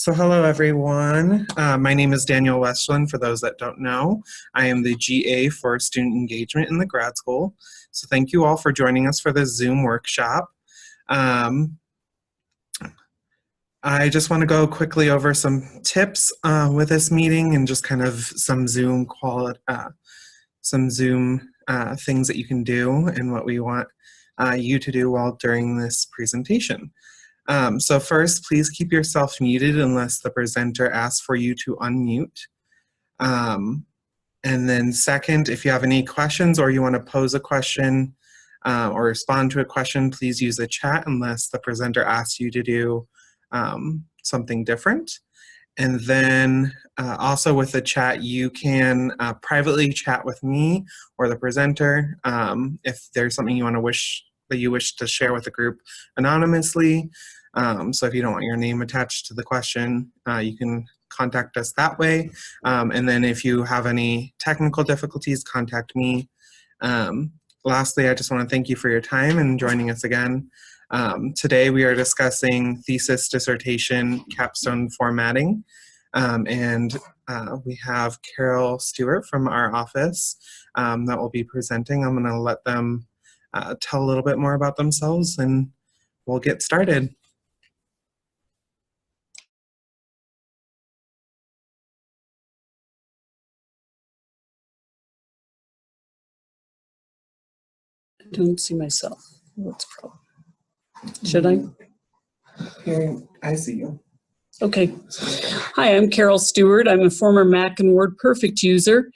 So hello everyone. My name is Daniel Westland. For those that don't know, I am the GA for Student Engagement in the grad school. So thank you all for joining us for this Zoom workshop. I just want to go quickly over some tips with this meeting and just kind of some Zoom things that you can do and what we want you to do while during this presentation. So first, please keep yourself muted unless the presenter asks for you to unmute. And then second, if you have any questions or you want to pose a question or respond to a question, please use the chat unless the presenter asks you to do something different. And then also with the chat, you can privately chat with me or the presenter if there's something you wish to share with the group anonymously. So if you don't want your name attached to the question, you can contact us that way. And then if you have any technical difficulties, contact me. Lastly, I just want to thank you for your time and joining us again. Today we are discussing thesis, dissertation, capstone formatting. And we have Carol Stewart from our office that will be presenting. I'm going to let them tell a little bit more about themselves and we'll get started. I don't see myself. What's the problem? Should I? Here, I see you. Okay. Hi, I'm Carol Stewart. I'm a former Mac and WordPerfect user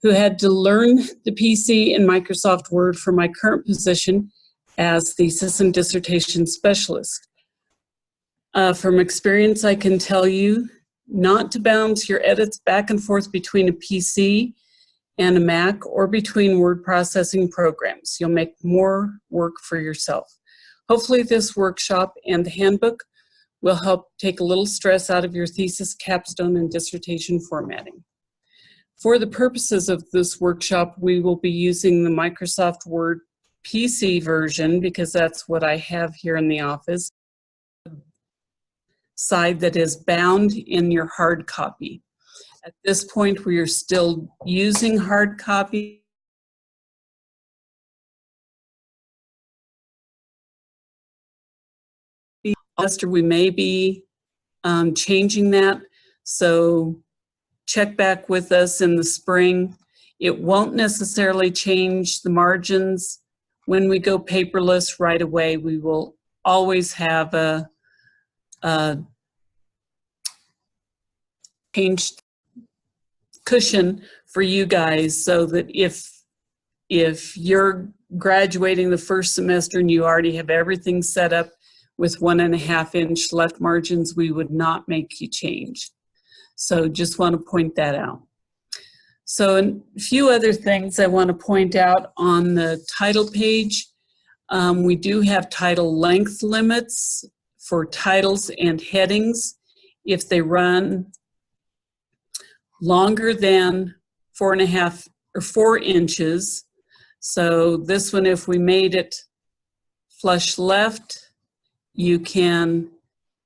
who had to learn the PC and Microsoft Word for my current position as thesis and dissertation specialist. From experience, I can tell you not to bounce your edits back and forth between a PC and a Mac or between word processing programs. You'll make more work for yourself. Hopefully this workshop and the handbook will help take a little stress out of your thesis, capstone, and dissertation formatting. For the purposes of this workshop, we will be using the Microsoft Word PC version because that's what I have here in the office. Side that is bound in your hard copy. At this point, we are still using hard copy. We may be changing that, so check back with us in the spring. It won't necessarily change the margins when we go paperless right away. We will always have a changed cushion for you guys so that if you're graduating the first semester and you already have everything set up with 1.5 inch left margins, we would not make you change. So just want to point that out. So a few other things I want to point out on the title page. We do have title length limits for titles and headings. If they run longer than 4.5 or 4 inches. So this one, if we made it flush left, you can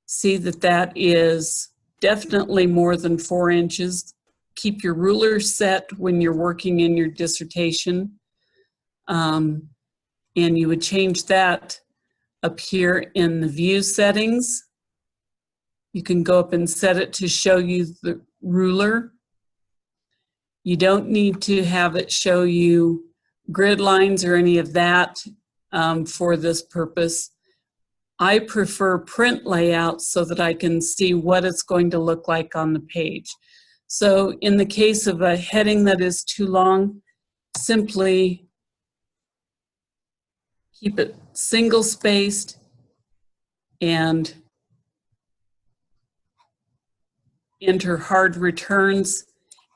see that that is definitely more than 4 inches. Keep your ruler set when you're working in your dissertation. And you would change that up here in the view settings. You can go up and set it to show you the ruler. You don't need to have it show you grid lines or any of that for this purpose. I prefer print layout so that I can see what it's going to look like on the page. So in the case of a heading that is too long, simply keep it single spaced and enter hard returns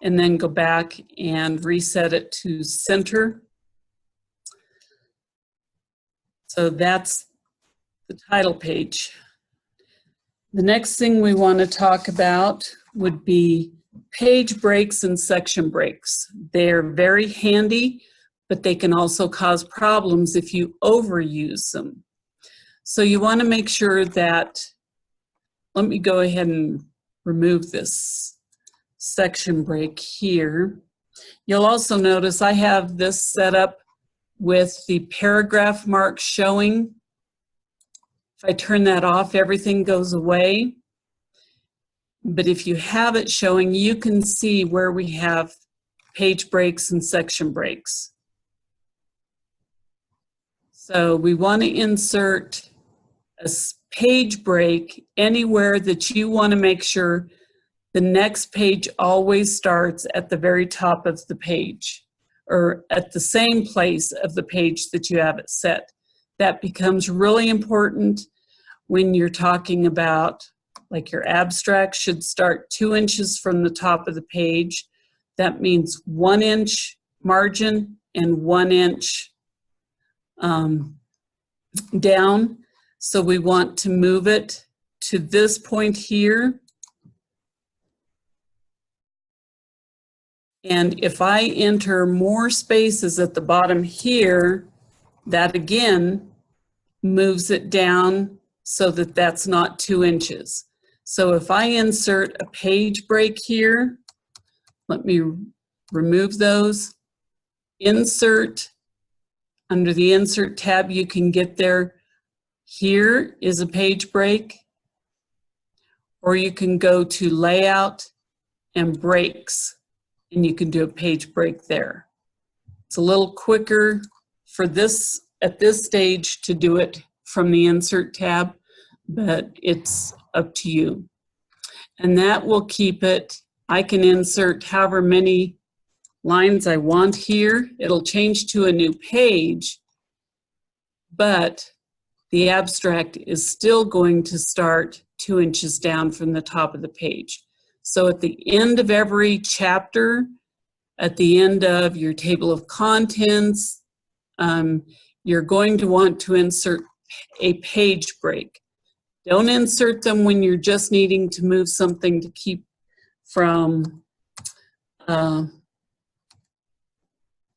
and then go back and reset it to center. So that's the title page. The next thing we want to talk about would be page breaks and section breaks. They're very handy, but they can also cause problems if you overuse them. So you want to make sure that, let me go ahead and remove this section break here. You'll also notice I have this set up with the paragraph mark showing. If I turn that off, everything goes away. But if you have it showing, you can see where we have page breaks and section breaks. So we want to insert a page break anywhere that you want to make sure the next page always starts at the very top of the page, or at the same place of the page that you have it set. That becomes really important when you're talking about, like, your abstract should start 2 inches from the top of the page. That means 1 inch margin and 1 inch down. So we want to move it to this point here. And if I enter more spaces at the bottom here, that again moves it down so that that's not 2 inches. So if I insert a page break here, let me remove those, insert, under the Insert tab you can get there. Here is a page break, or you can go to Layout and Breaks, and you can do a page break there. It's a little quicker for this, at this stage, to do it from the Insert tab, but it's up to you. And that will keep it, I can insert however many lines I want here. It'll change to a new page, but the abstract is still going to start 2 inches down from the top of the page. So at the end of every chapter, at the end of your table of contents, you're going to want to insert a page break. Don't insert them when you're just needing to move something to keep from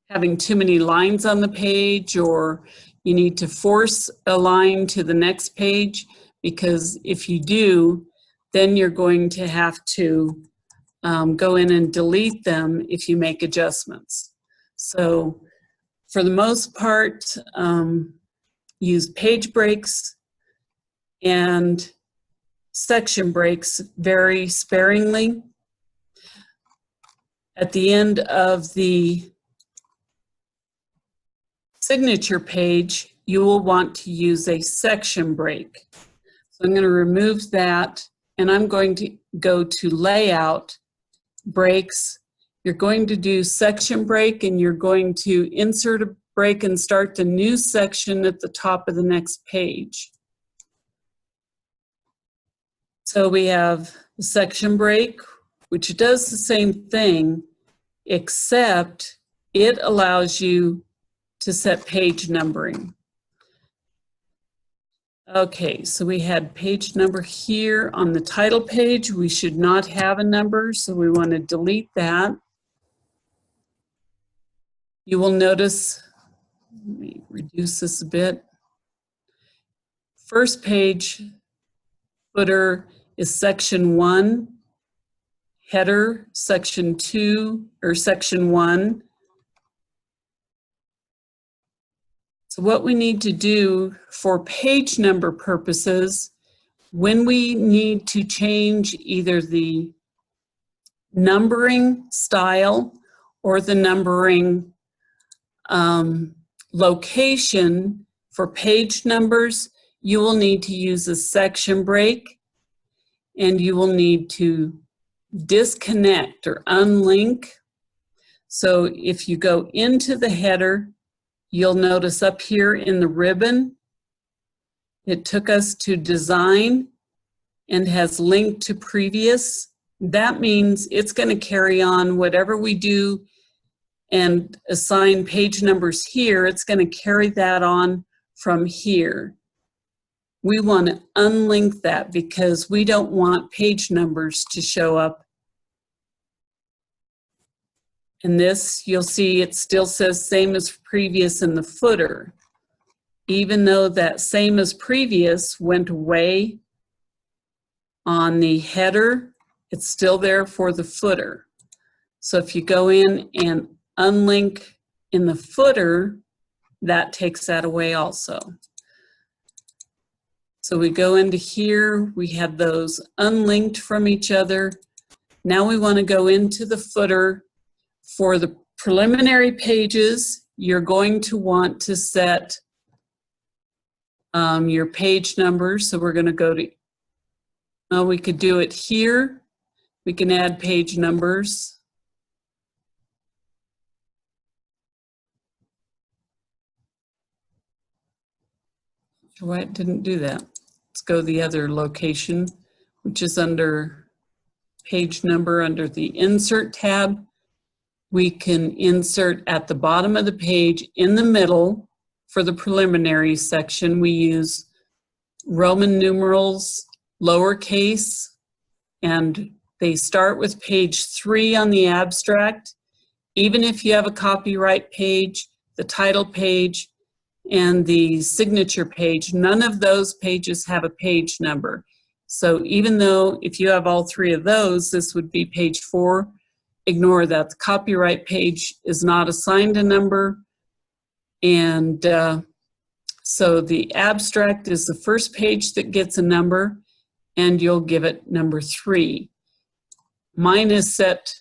having too many lines on the page, or you need to force a line to the next page, because if you do, then you're going to have to go in and delete them if you make adjustments. So for the most part, use page breaks and section breaks very sparingly. At the end of the signature page, you will want to use a section break. So I'm going to remove that, and I'm going to go to Layout, Breaks. You're going to do section break, and you're going to insert a break and start the new section at the top of the next page. So we have the section break, which does the same thing, except it allows you to set page numbering. Okay, so we had page number here on the title page. We should not have a number, so we want to delete that. You will notice, let me reduce this a bit. First page footer is section 1, header section 2, or section 1. So what we need to do for page number purposes, when we need to change either the numbering style or the numbering location for page numbers, you will need to use a section break, and you will need to disconnect or unlink. So if you go into the header, you'll notice up here in the ribbon, it took us to design and has linked to previous. That means it's going to carry on whatever we do and assign page numbers here. It's going to carry that on from here. We want to unlink that because we don't want page numbers to show up. And this, you'll see it still says same as previous in the footer. Even though that same as previous went away on the header It's still there for the footer. So if you go in and unlink in the footer, that takes that away also. So we go into here, we have those unlinked from each other. Now we want to go into the footer. For the preliminary pages, you're going to want to set your page numbers. So we're going to go to, we could do it here. We can add page numbers. Why it didn't do that? Let's go to the other location, which is under page number under the Insert tab. We can insert at the bottom of the page in the middle. For the preliminary section, we use Roman numerals, lowercase, and they start with page 3 on the abstract. Even if you have a copyright page, the title page, and the signature page, none of those pages have a page number. So even though if you have all 3 of those, this would be page 4, ignore that. The copyright page is not assigned a number. And so the abstract is the first page that gets a number, and you'll give it number 3. Mine is set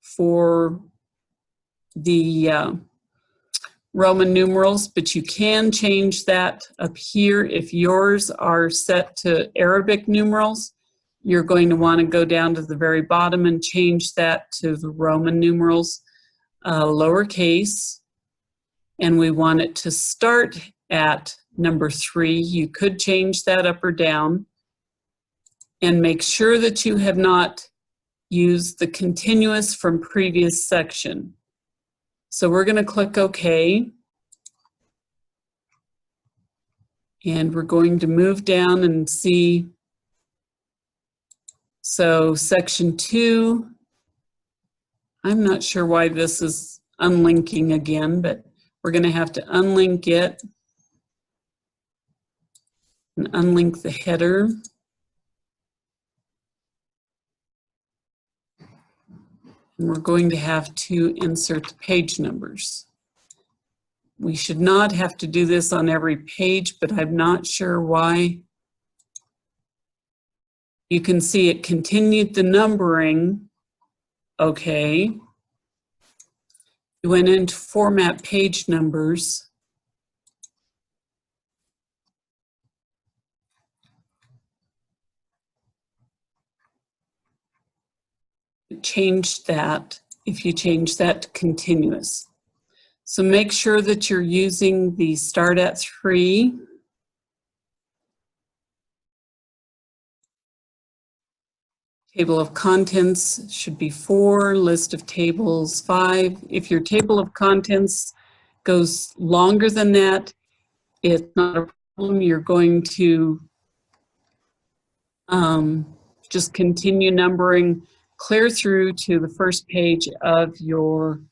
for the Roman numerals, but you can change that up here. If yours are set to Arabic numerals, you're going to want to go down to the very bottom and change that to the Roman numerals, lowercase, and we want it to start at number 3. You could change that up or down, and make sure that you have not used the continuous from previous section. So we're going to click OK, and we're going to move down and see. So section 2, I'm not sure why this is unlinking again, but we're going to have to unlink it and unlink the header. And we're going to have to insert the page numbers. We should not have to do this on every page, but I'm not sure why. You can see it continued the numbering. Okay. You went into format page numbers. Change that if you change that to continuous. So make sure that you're using the start at 3. Table of contents should be 4, list of tables 5. If your table of contents goes longer than that, it's not a problem. You're going to just continue numbering clear through to the first page of your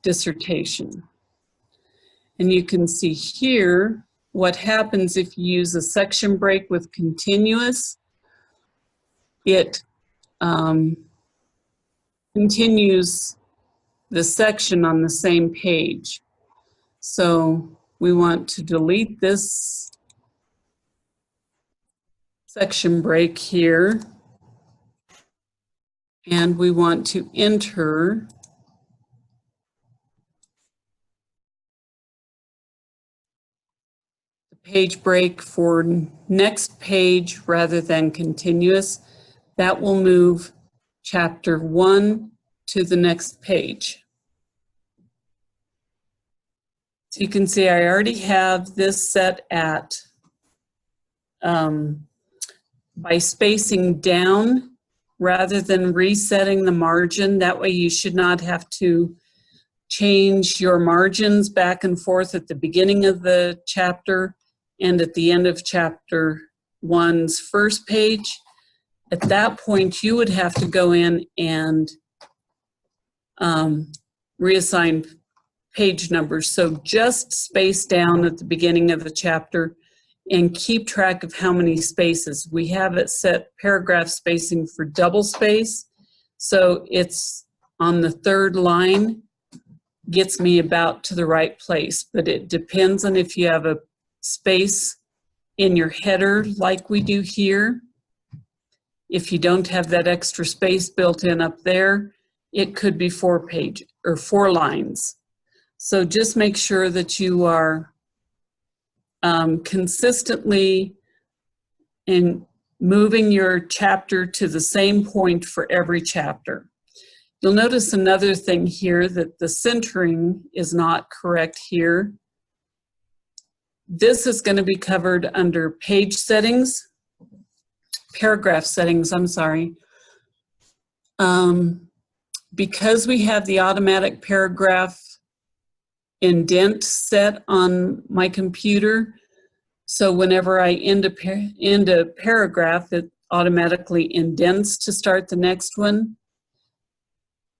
dissertation. And you can see here what happens if you use a section break with continuous. It continues the section on the same page. So we want to delete this section break here, and we want to enter the page break for next page rather than continuous. That will move chapter 1 to the next page. So you can see I already have this set at by spacing down rather than resetting the margin. That way you should not have to change your margins back and forth at the beginning of the chapter and at the end of chapter 1's first page. At that point, you would have to go in and reassign page numbers. So just space down at the beginning of the chapter and keep track of how many spaces. We have it set paragraph spacing for double space, so it's on the third line, gets me about to the right place, but it depends on if you have a space in your header like we do here. If you don't have that extra space built in up there, it could be 4 lines. So just make sure that you are consistently in moving your chapter to the same point for every chapter. You'll notice another thing here, that the centering is not correct here. This is going to be covered under page settings, paragraph settings, I'm sorry. Because we have the automatic paragraph indent set on my computer, so whenever I end a paragraph, it automatically indents to start the next one.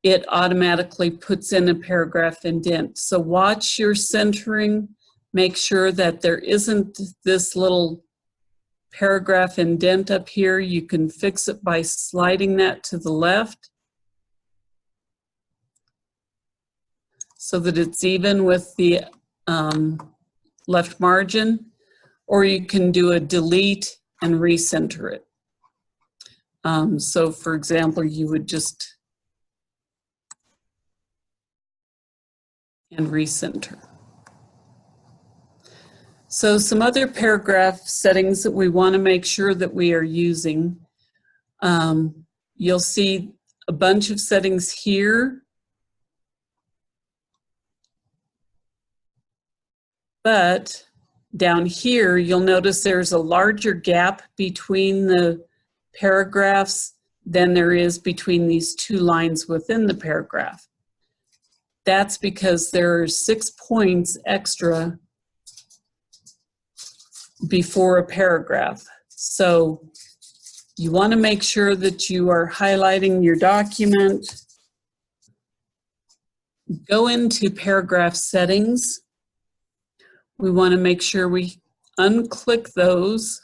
It automatically puts in a paragraph indent. So watch your centering. Make sure that there isn't this little paragraph indent up here. You can fix it by sliding that to the left so that it's even with the left margin, or you can do a delete and recenter it. So for example, you would just and recenter. So some other paragraph settings that we want to make sure that we are using. You'll see a bunch of settings here, but down here you'll notice there's a larger gap between the paragraphs than there is between these 2 lines within the paragraph. That's because there are 6 points extra before a paragraph. So you want to make sure that you are highlighting your document. Go into paragraph settings. We want to make sure we unclick those.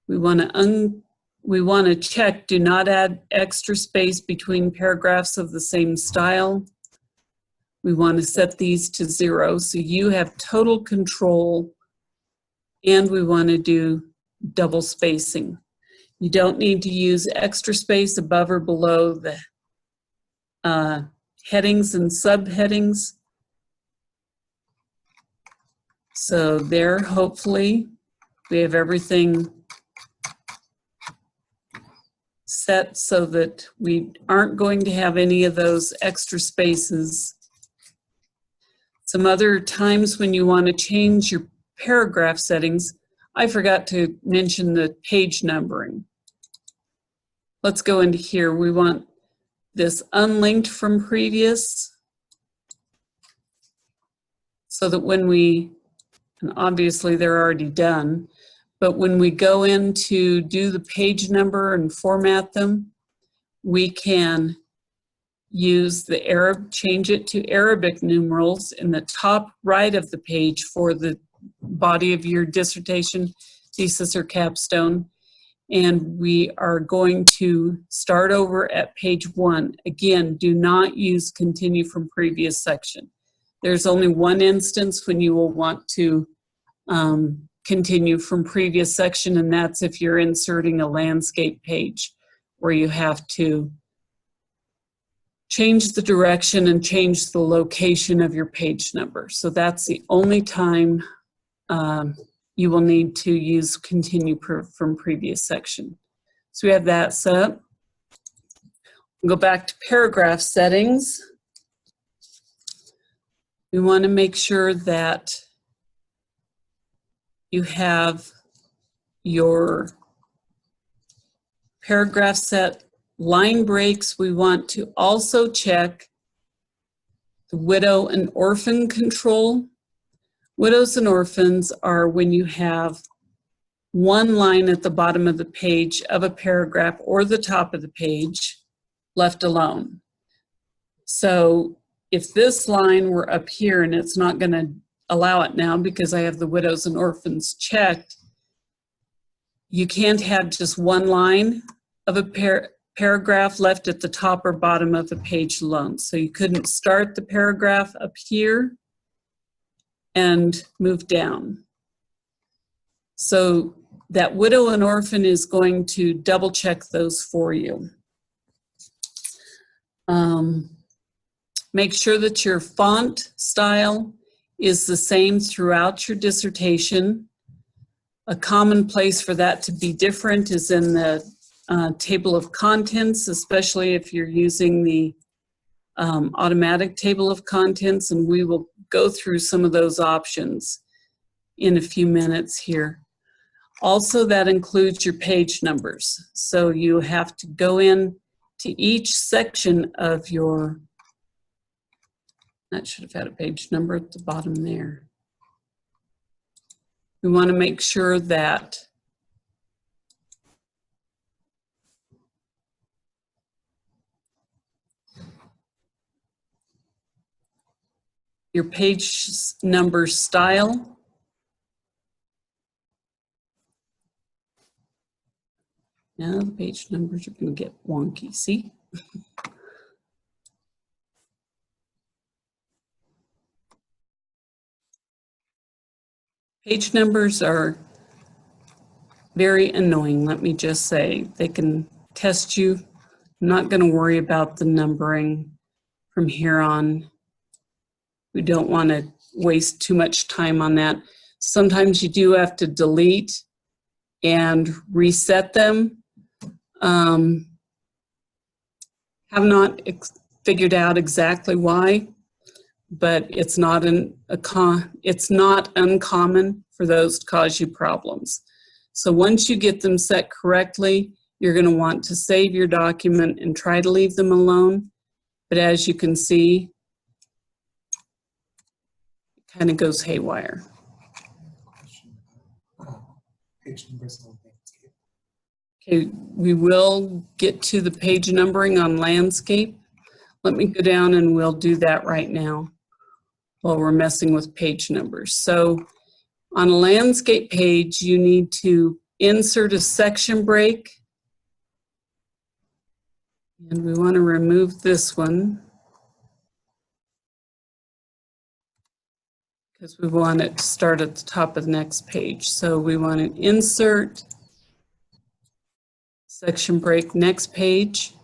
We want to check do not add extra space between paragraphs of the same style. We want to set these to 0 so you have total control, and we want to do double spacing. You don't need to use extra space above or below the headings and subheadings. So there, hopefully, we have everything set so that we aren't going to have any of those extra spaces. Some other times when you want to change your paragraph settings, I forgot to mention the page numbering. Let's go into here. We want this unlinked from previous, so that when we, and obviously they're already done, but when we go in to do the page number and format them, we can use the change it to Arabic numerals in the top right of the page for the body of your dissertation, thesis, or capstone. And we are going to start over at page 1. Again, do not use continue from previous section. There's only one instance when you will want to continue from previous section, and that's if you're inserting a landscape page where you have to change the direction and change the location of your page number. So that's the only time you will need to use continue from previous section. So we have that set. We'll go back to paragraph settings. We want to make sure that you have your paragraph set. Line breaks, we want to also check the widow and orphan control. Widows and orphans are when you have one line at the bottom of the page of a paragraph or the top of the page left alone. So if this line were up here, and it's not going to allow it now because I have the widows and orphans checked, you can't have just one line of a paragraph left at the top or bottom of the page alone. So you couldn't start the paragraph up here and move down. So that widow and orphan is going to double check those for you. Make sure that your font style is the same throughout your dissertation. A common place for that to be different is in the table of contents, especially if you're using the automatic table of contents, and we will go through some of those options in a few minutes here. Also, that includes your page numbers. So you have to go in to each section of your, that should have had a page number at the bottom there. We want to make sure that your page number style now the page numbers are going to get wonky, see? Page numbers are very annoying, let me just say. They can test you. I'm not going to worry about the numbering from here on. We don't want to waste too much time on that. Sometimes you do have to delete and reset them. Have not figured out exactly why, but it's not uncommon for those to cause you problems. So once you get them set correctly, you're going to want to save your document and try to leave them alone. But as you can see, it kind of goes haywire. Page numbers on landscape. Okay, we will get to the page numbering on landscape. Let me go down and we'll do that right now while we're messing with page numbers. So on a landscape page, you need to insert a section break. And we want to remove this one because we want it to start at the top of the next page. So we want to insert section break next page.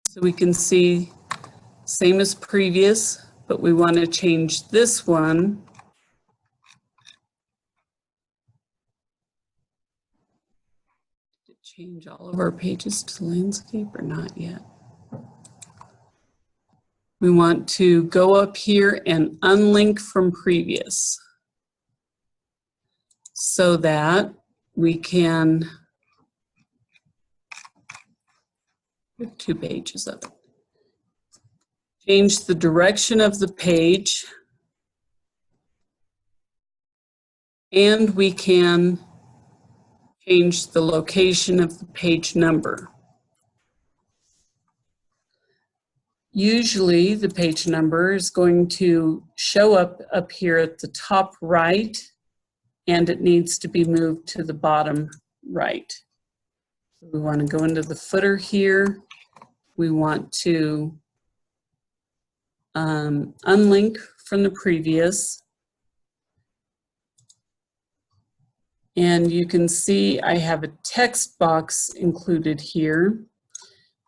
So we can see same as previous, but we want to change this one to change all of our pages to landscape or not yet. We want to go up here and unlink from previous so that we can have 2 pages of it. Change the direction of the page, and we can change the location of the page number. Usually the page number is going to show up here at the top right, and it needs to be moved to the bottom right. So we want to go into the footer here. We want to unlink from the previous. And you can see I have a text box included here,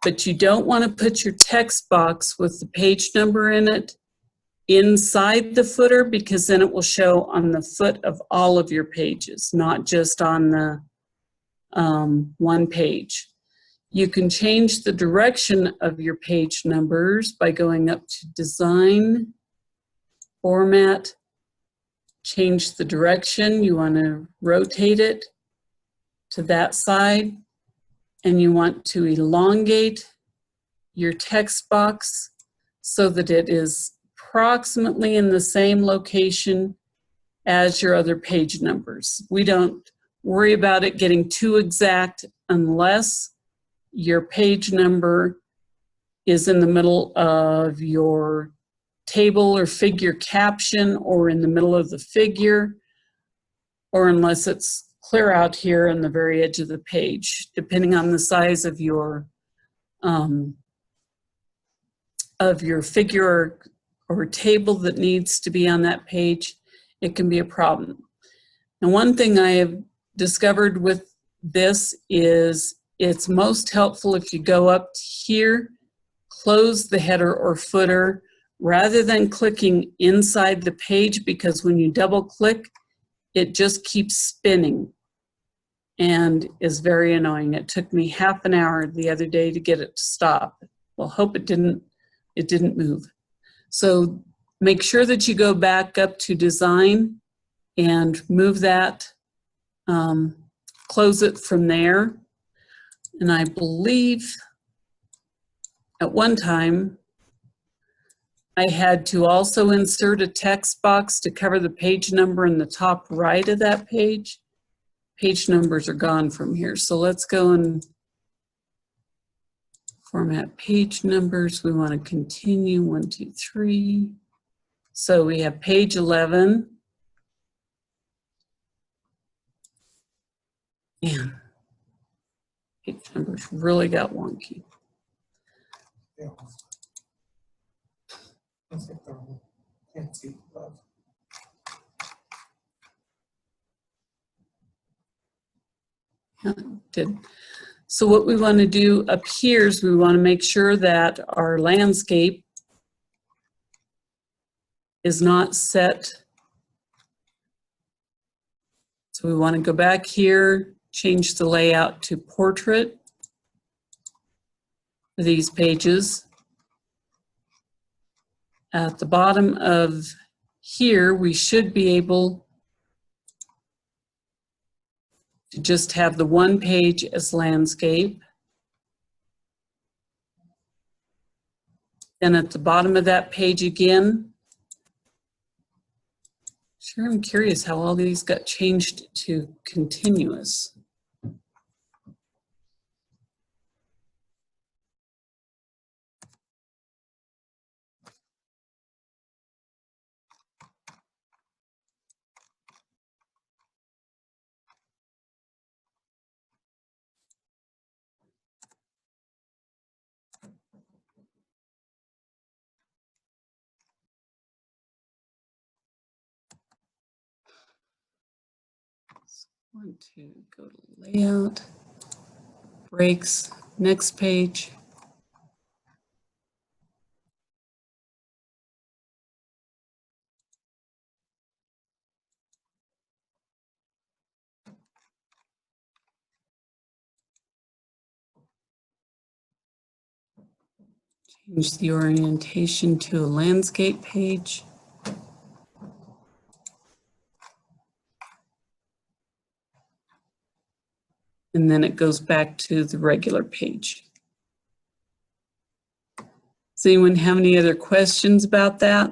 but you don't want to put your text box with the page number in it inside the footer, because then it will show on the foot of all of your pages, not just on the one page. You can change the direction of your page numbers by going up to Design, Format, change the direction. You want to rotate it to that side, and you want to elongate your text box so that it is approximately in the same location as your other page numbers. We don't worry about it getting too exact unless your page number is in the middle of your table or figure caption or in the middle of the figure, or unless it's clear out here on the very edge of the page, depending on the size of your figure or table that needs to be on that page, it can be a problem. And one thing I have discovered with this is it's most helpful if you go up here, close the header or footer, rather than clicking inside the page, because when you double click, it just keeps spinning and is very annoying. It took me half an hour the other day to get it to stop. Well, hope it didn't move. So make sure that you go back up to design and move that, close it from there. And I believe at one time I had to also insert a text box to cover the page number in the top right of that page. Page numbers are gone from here. So let's go and format page numbers. We want to continue 1, 2, 3. So we have page 11. Man, page numbers really got wonky. Yeah. Can't see above. Yeah, it did. So what we want to do up here is we want to make sure that our landscape is not set. So we want to go back here, change the layout to portrait for these pages. At the bottom of here, we should be able to just have the one page as landscape. Then at the bottom of that page again, sure, I'm curious how all these got changed to continuous. One, two, go to layout, breaks, next page. Change the orientation to a landscape page. And then it goes back to the regular page. Does anyone have any other questions about that?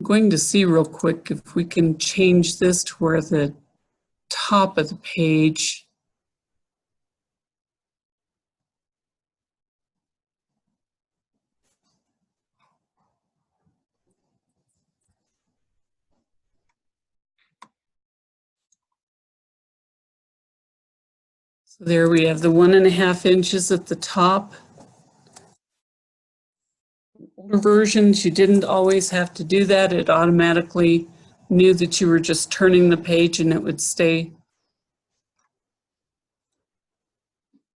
I'm going to see real quick if we can change this to where the top of the page so there we have the 1.5 inches at the top. Older versions, you didn't always have to do that. It automatically knew that you were just turning the page and it would stay.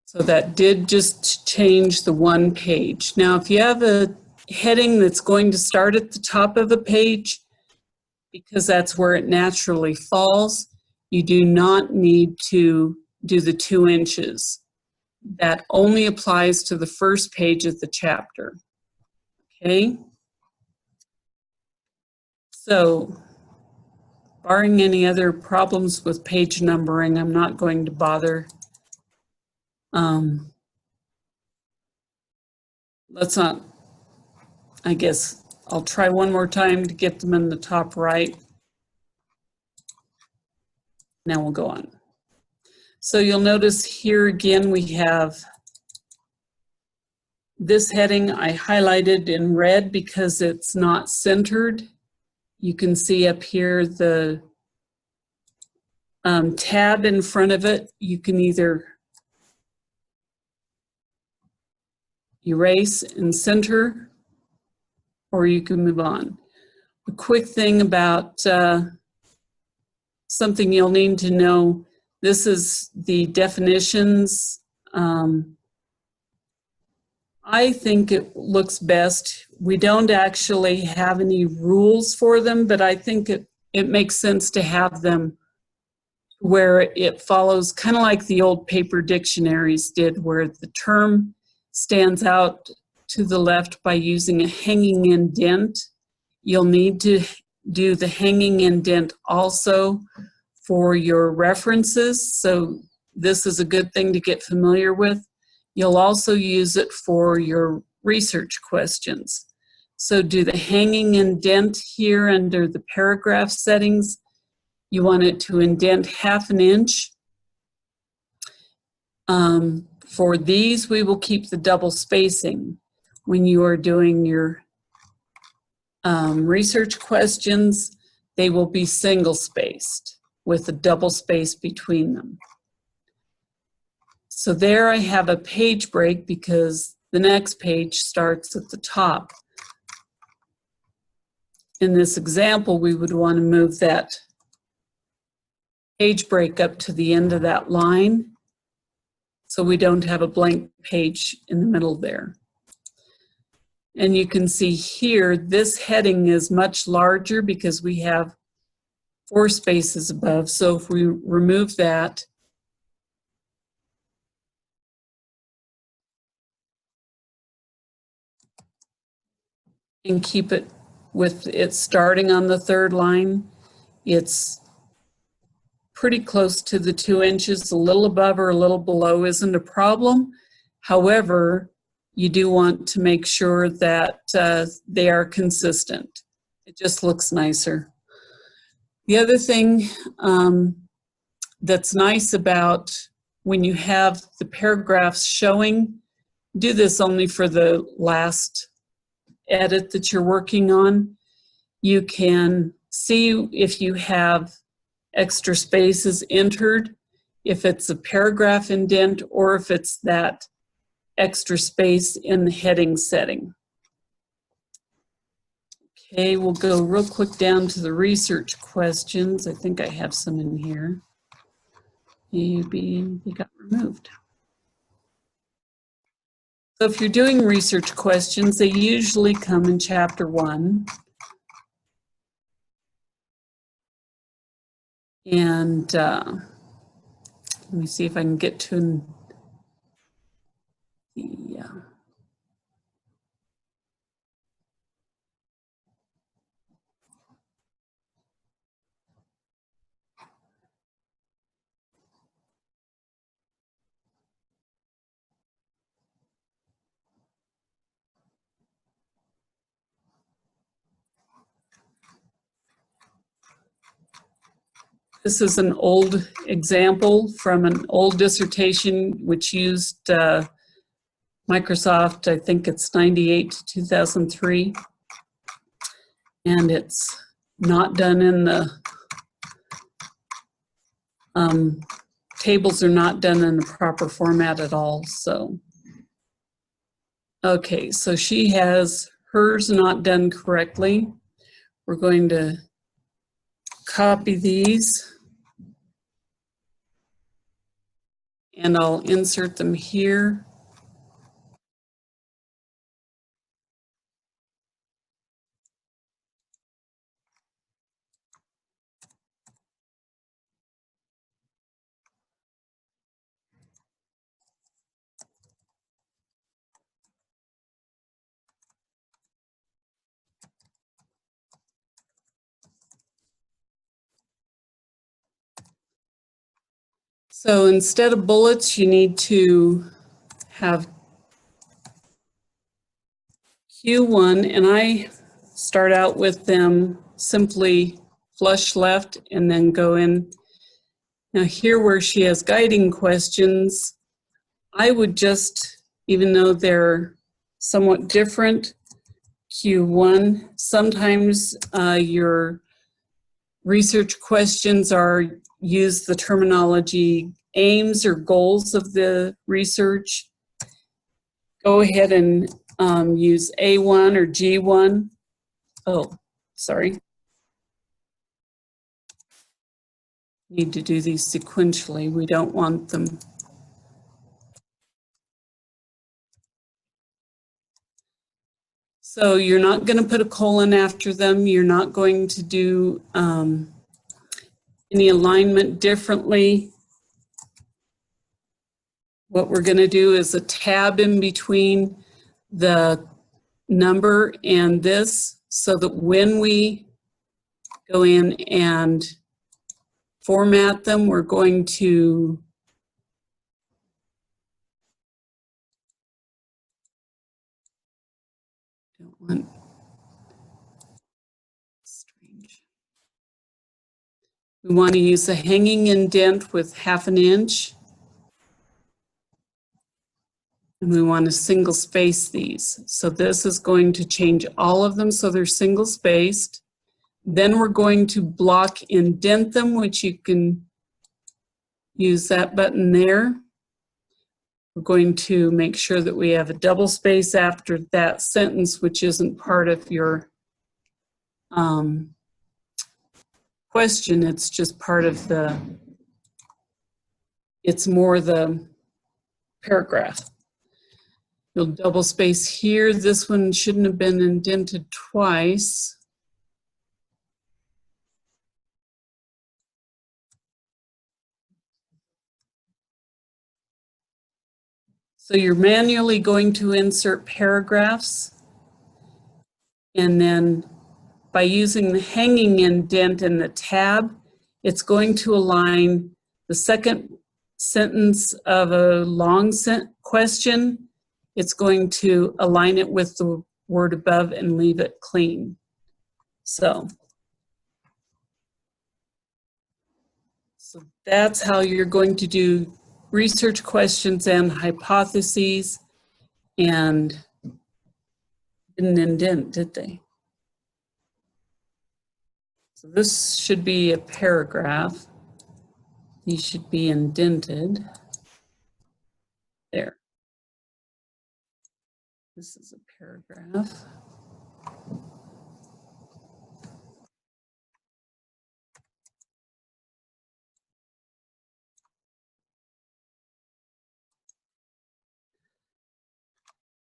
So that did just change the one page. Now, if you have a heading that's going to start at the top of a page, because that's where it naturally falls, you do not need to do the 2 inches. That only applies to the first page of the chapter. Okay? So, barring any other problems with page numbering, I'm not going to bother. Let's not, I guess I'll try one more time to get them in the top right. Now we'll go on. So you'll notice here again we have This heading I highlighted in red because it's not centered. You can see up here the tab in front of it. You can either erase and center, or you can move on. A quick thing about something you'll need to know, this is the definitions. I think it looks best. We don't actually have any rules for them, but I think it makes sense to have them where it follows, kind of like the old paper dictionaries did, where the term stands out to the left by using a hanging indent. You'll need to do the hanging indent also for your references, so this is a good thing to get familiar with. You'll also use it for your research questions. So do the hanging indent here under the paragraph settings. You want it to indent 1/2 inch. For these, we will keep the double spacing. When you are doing your research questions, they will be single spaced with a double space between them. So there I have a page break because the next page starts at the top. In this example, we would want to move that page break up to the end of that line so we don't have a blank page in the middle there. And you can see here, this heading is much larger because we have 4 spaces above. So if we remove that, and keep it with it starting on the 3rd line, it's pretty close to the 2 inches. A little above or a little below isn't a problem. However, you do want to make sure that they are consistent. It just looks nicer. The other thing that's nice about when you have the paragraphs showing, do this only for the last edit that you're working on. You can see if you have extra spaces entered, if it's a paragraph indent, or if it's that extra space in the heading setting. Okay, we'll go real quick down to the research questions. I think I have some in here. Maybe they got removed. So if you're doing research questions, they usually come in chapter 1. And let me see if I can get to the This is an old example from an old dissertation which used Microsoft, I think it's 98 to 2003. And it's not done in the, tables are not done in the proper format at all, so. Okay, so she has hers not done correctly. We're going to copy these. And I'll insert them here. So instead of bullets, you need to have Q1, and I start out with them simply flush left and then go in. Now here where she has guiding questions, I would just, even though they're somewhat different. Q1, sometimes your research questions use the terminology aims or goals of the research. Go ahead and use A1 or G1. Oh, sorry. Need to do these sequentially. We don't want them. So you're not going to put a colon after them. You're not going to do any alignment differently. What we're going to do is a tab in between the number and this, so that when we go in and format them, we're going to we want to use a hanging indent with 1/2 inch. And we want to single space these. So this is going to change all of them so they're single spaced. Then we're going to block indent them, which you can use that button there. We're going to make sure that we have a double space after that sentence, which isn't part of your question. It's just part of it's more the paragraph. You'll double space here. This one shouldn't have been indented twice. So you're manually going to insert paragraphs, and then by using the hanging indent in the tab, it's going to align the second sentence of a long question. It's going to align it with the word above and leave it clean. So that's how you're going to do research questions and hypotheses. And didn't indent, did they? So this should be a paragraph. These should be indented. There. This is a paragraph.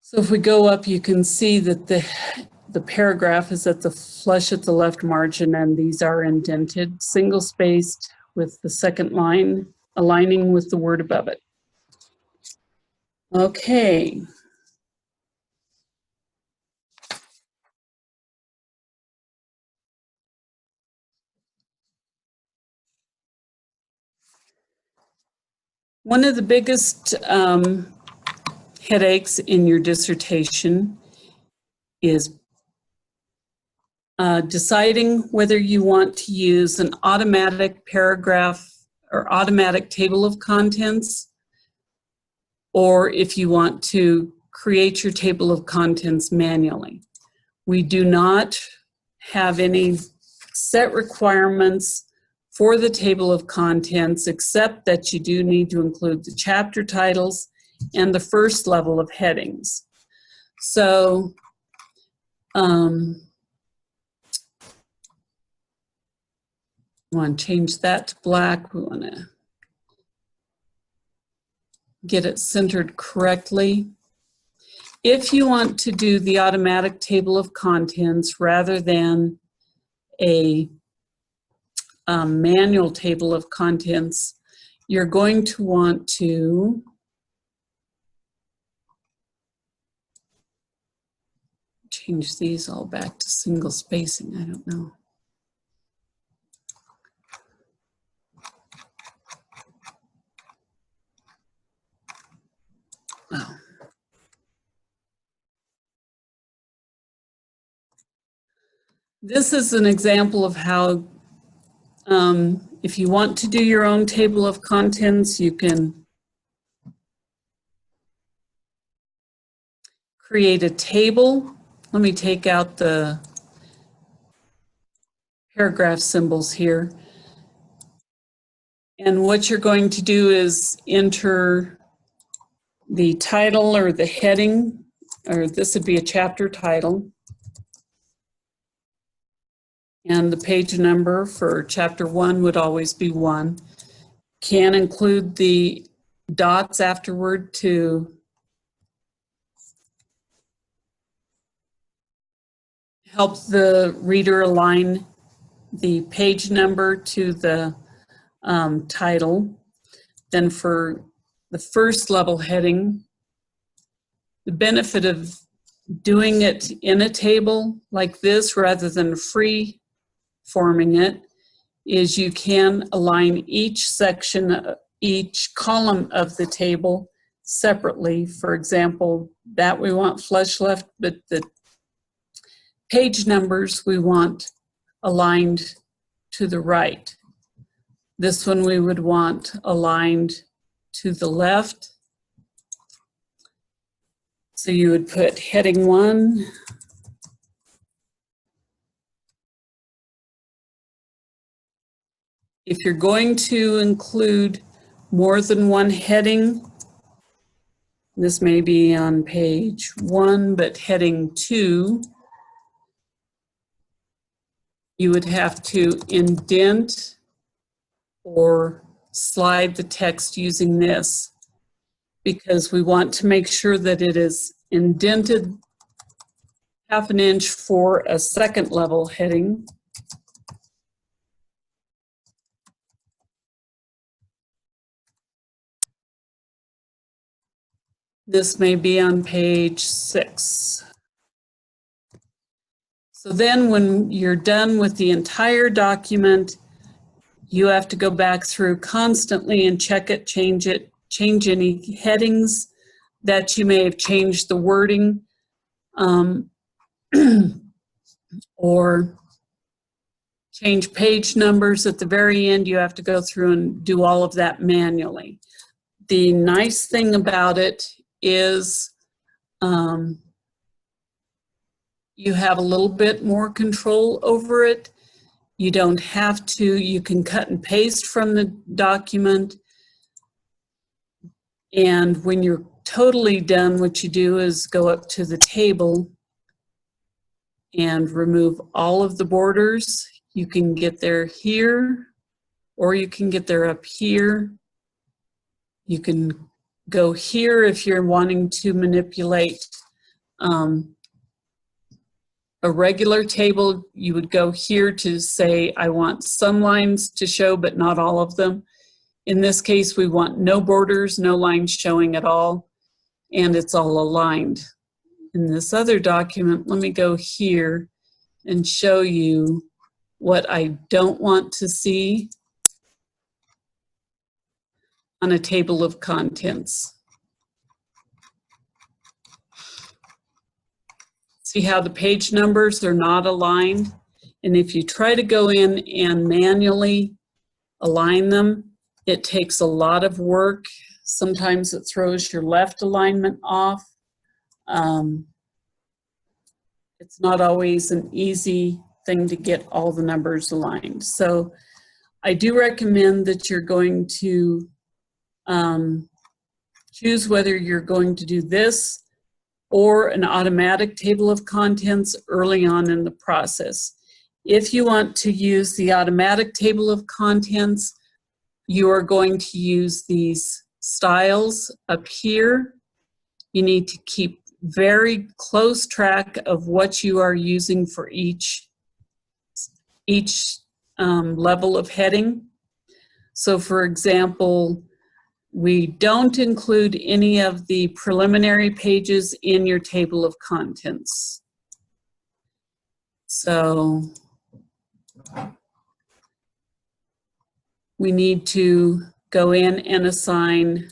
So if we go up, you can see that the paragraph is at the flush at the left margin, and these are indented, single spaced, with the second line aligning with the word above it. Okay. One of the biggest headaches in your dissertation is deciding whether you want to use an automatic paragraph or automatic table of contents, or if you want to create your table of contents manually. We do not have any set requirements for the table of contents, except that you do need to include the chapter titles and the first level of headings. So we want to change that to black. We want to get it centered correctly. If you want to do the automatic table of contents rather than a manual table of contents, you're going to want to change these all back to single spacing. I don't know. Oh. This is an example of how if you want to do your own table of contents, you can create a table. Let me take out the paragraph symbols here. And what you're going to do is enter the title or the heading, or this would be a chapter title. And the page number for chapter 1 would always be 1. Can include the dots afterward to help the reader align the page number to the title. Then for the first level heading, the benefit of doing it in a table like this rather than free forming it is you can align each section, each column of the table separately. For example, that we want flush left, but the page numbers we want aligned to the right. This one we would want aligned to the left. So you would put heading 1, if you're going to include more than one heading, this may be on page 1, but heading 2, you would have to indent or slide the text using this, because we want to make sure that it is indented 1/2 inch for a second level heading. This may be on page 6. So then when you're done with the entire document, you have to go back through constantly and check it, change any headings that you may have changed the wording, or change page numbers at the very end. You have to go through and do all of that manually. The nice thing about it is you have a little bit more control over it. You don't have to, you can cut and paste from the document. And when you're totally done, what you do is go up to the table and remove all of the borders. You can get there here, or you can get there up here. You can go here if you're wanting to manipulate a regular table. You would go here to say, I want some lines to show, but not all of them. In this case, we want no borders, no lines showing at all, and it's all aligned. In this other document, let me go here and show you what I don't want to see on a table of contents. See how the page numbers are not aligned? And if you try to go in and manually align them, it takes a lot of work. Sometimes it throws your left alignment off. It's not always an easy thing to get all the numbers aligned. So I do recommend that you're going to choose whether you're going to do this or an automatic table of contents early on in the process. If you want to use the automatic table of contents, you are going to use these styles up here. You need to keep very close track of what you are using for each level of heading. So for example, we don't include any of the preliminary pages in your table of contents. So we need to go in and assign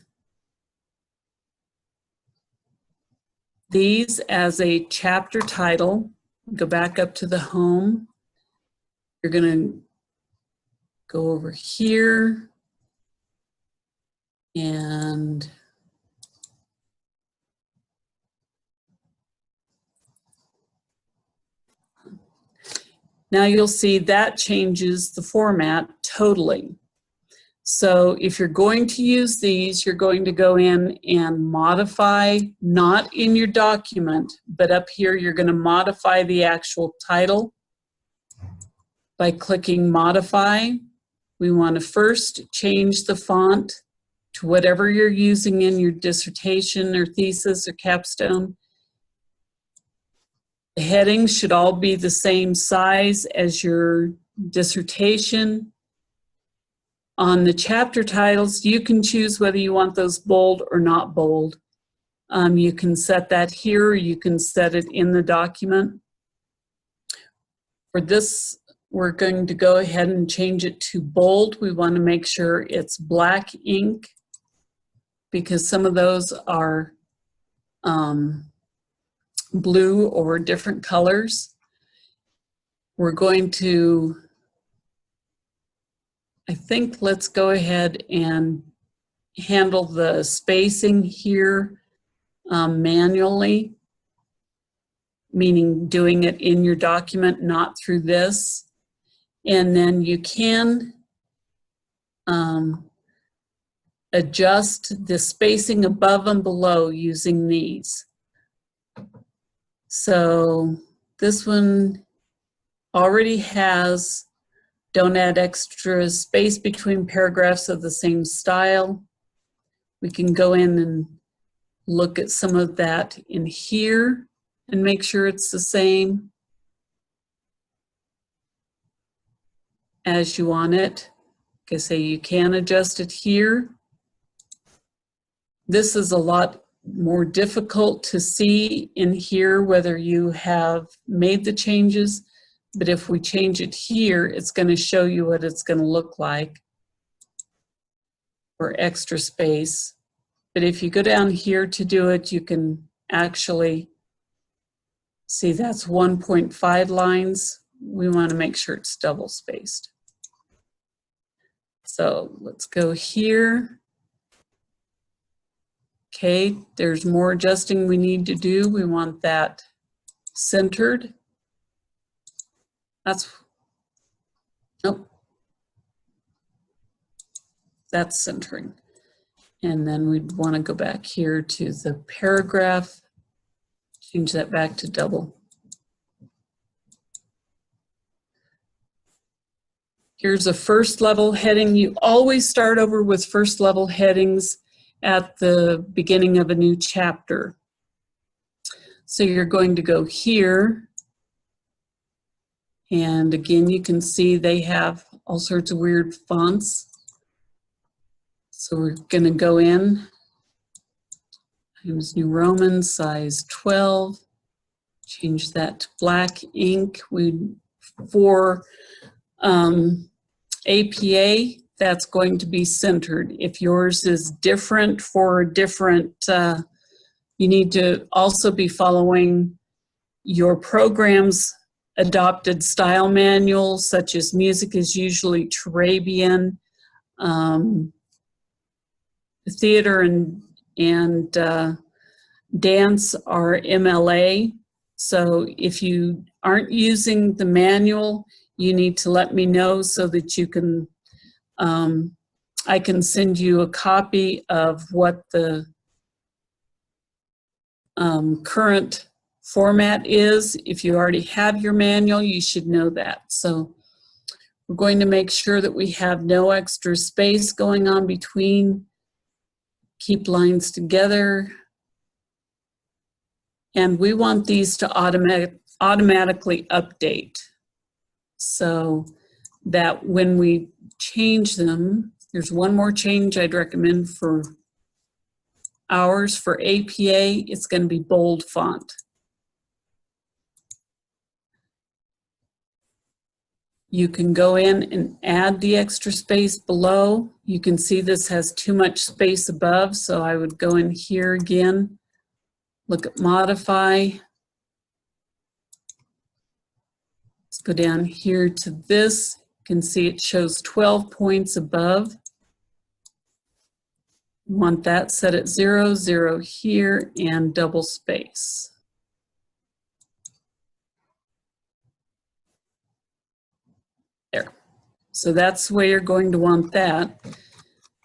these as a chapter title. Go back up to the home. You're going to go over here and Now you'll see that changes the format totally. So if you're going to use these, you're going to go in and modify, not in your document, but up here you're going to modify the actual title by clicking Modify. We want to first change the font to whatever you're using in your dissertation or thesis or capstone. The headings should all be the same size as your dissertation. On the chapter titles, you can choose whether you want those bold or not bold. You can set that here, or you can set it in the document. For this, we're going to go ahead and change it to bold. We want to make sure it's black ink because some of those are blue or different colors. We're going to, I think, let's go ahead and handle the spacing here manually, meaning doing it in your document, not through this. And then you can adjust the spacing above and below using these. So this one already has don't add extra space between paragraphs of the same style. We can go in and look at some of that in here and make sure it's the same as you want it. Like I say, you can adjust it here. This is a lot more difficult to see in here whether you have made the changes, but if we change it here, it's going to show you what it's going to look like for extra space. But if you go down here to do it, you can actually see that's 1.5 lines. We want to make sure it's double spaced. So let's go here. Okay, there's more adjusting we need to do. We want that centered. Nope. That's centering. And then we'd want to go back here to the paragraph, change that back to double. Here's a first level heading. You always start over with first level headings at the beginning of a new chapter. So you're going to go here. And again, you can see they have all sorts of weird fonts. So we're going to go in, Times New Roman, size 12, change that to black ink. For APA, that's going to be centered. If yours is different for different, you need to also be following your program's adopted style manual, such as music is usually Turabian, theater and dance are MLA. So if you aren't using the manual, you need to let me know so that you can, I can send you a copy of what the current format is. If you already have your manual, you should know that. So we're going to make sure that we have no extra space going on between. Keep lines together. And we want these to automatically update so that when we change them, there's one more change I'd recommend for ours. For APA, it's going to be bold font. You can go in and add the extra space below. You can see this has too much space above, so I would go in here again, look at modify. Let's go down here to this. You can see it shows 12 points above. Want that set at 0, 0 here, and double space. There. So that's where you're going to want that.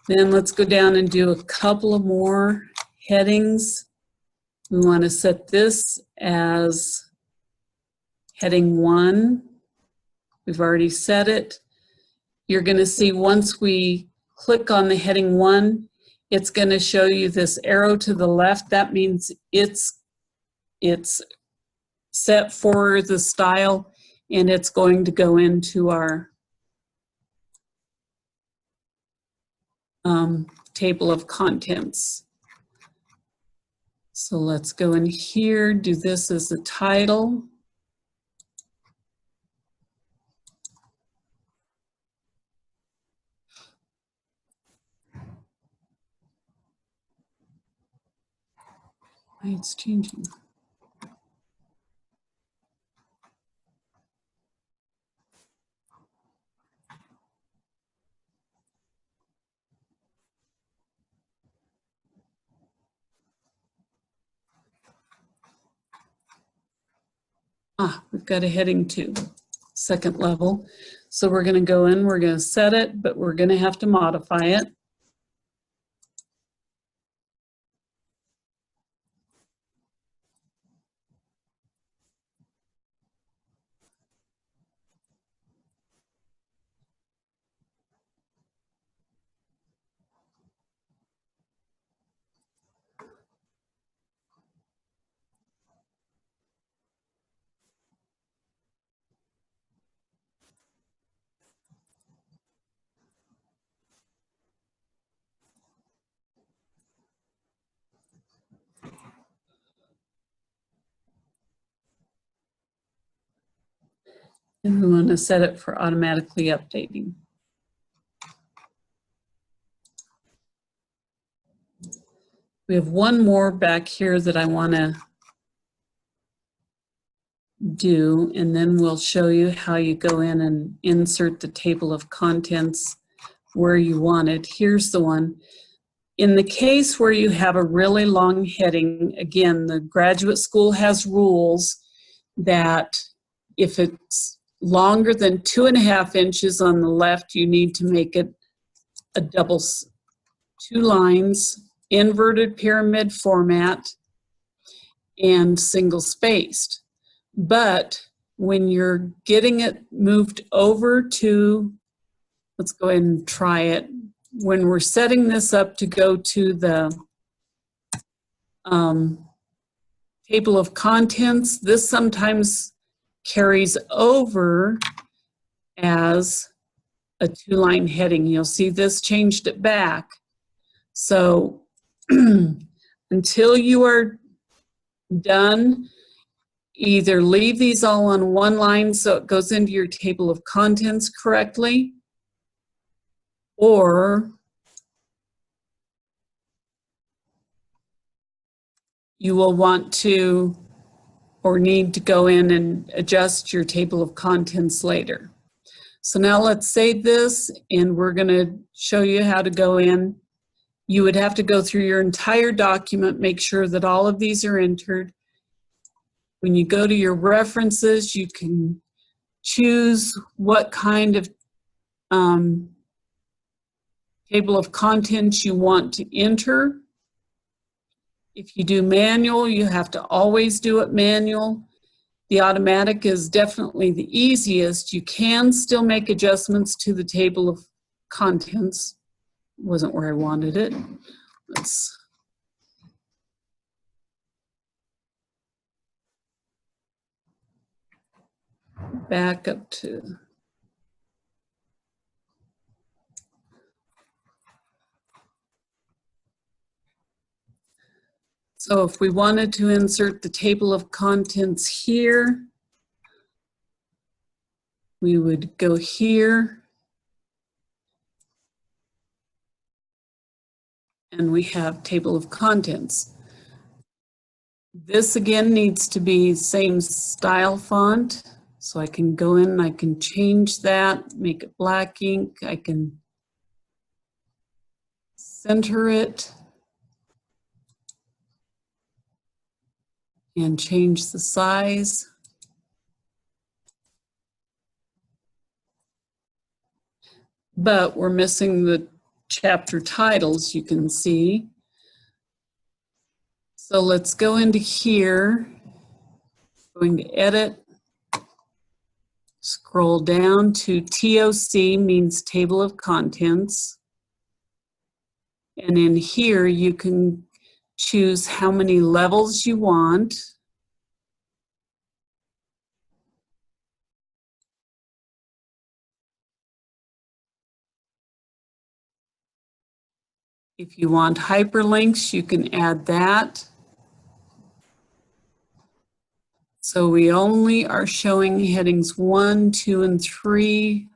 Then let's go down and do a couple of more headings. We want to set this as heading 1. We've already set it. You're going to see once we click on the heading 1, it's going to show you this arrow to the left. That means it's set for the style, and it's going to go into our table of contents. So let's go in here, do this as the title. Why it's changing. We've got a heading 2, second level. So we're going to go in, we're going to set it, but we're going to have to modify it. And we want to set it for automatically updating. We have one more back here that I want to do, and then we'll show you how you go in and insert the table of contents where you want it. Here's the one. In the case where you have a really long heading, again, the graduate school has rules that if it's longer than 2.5 inches on the left, you need to make it a double, 2 lines, inverted pyramid format, and single spaced. But when you're getting it moved over to, let's go ahead and try it. When we're setting this up to go to the table of contents, this sometimes carries over as a 2-line heading. You'll see this changed it back. So until you are done, either leave these all on 1 line so it goes into your table of contents correctly, or you will want to or need to go in and adjust your table of contents later. So now let's save this, and we're going to show you how to go in. You would have to go through your entire document, make sure that all of these are entered. When you go to your references, you can choose what kind of table of contents you want to enter. If you do manual, you have to always do it manual. The automatic is definitely the easiest. You can still make adjustments to the table of contents. Wasn't where I wanted it. Let's back up to so if we wanted to insert the table of contents here, we would go here, and we have table of contents. This again needs to be same style font, so I can go in and I can change that, make it black ink. I can center it and change the size. but we're missing the chapter titles, you can see. So let's go into here, going to edit, scroll down to TOC, means table of contents. And in here, you can choose how many levels you want. If you want hyperlinks, you can add that. So we only are showing headings 1, 2, and 3.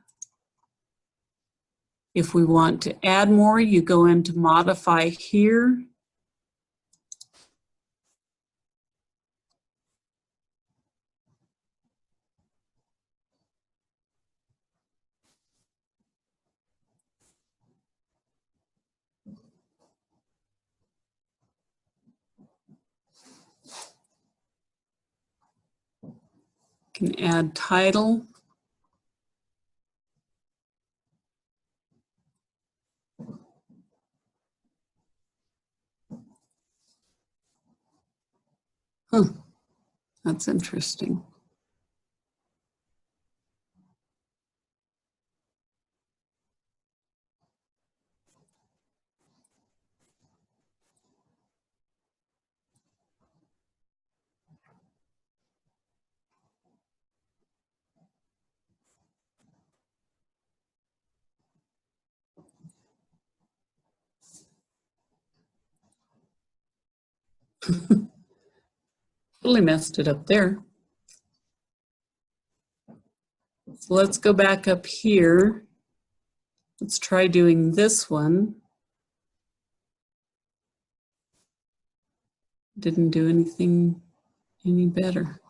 If we want to add more, you go into modify here. You can add title. Huh, that's interesting. Totally messed it up there. So let's go back up here. Let's try doing this one. Didn't do anything any better.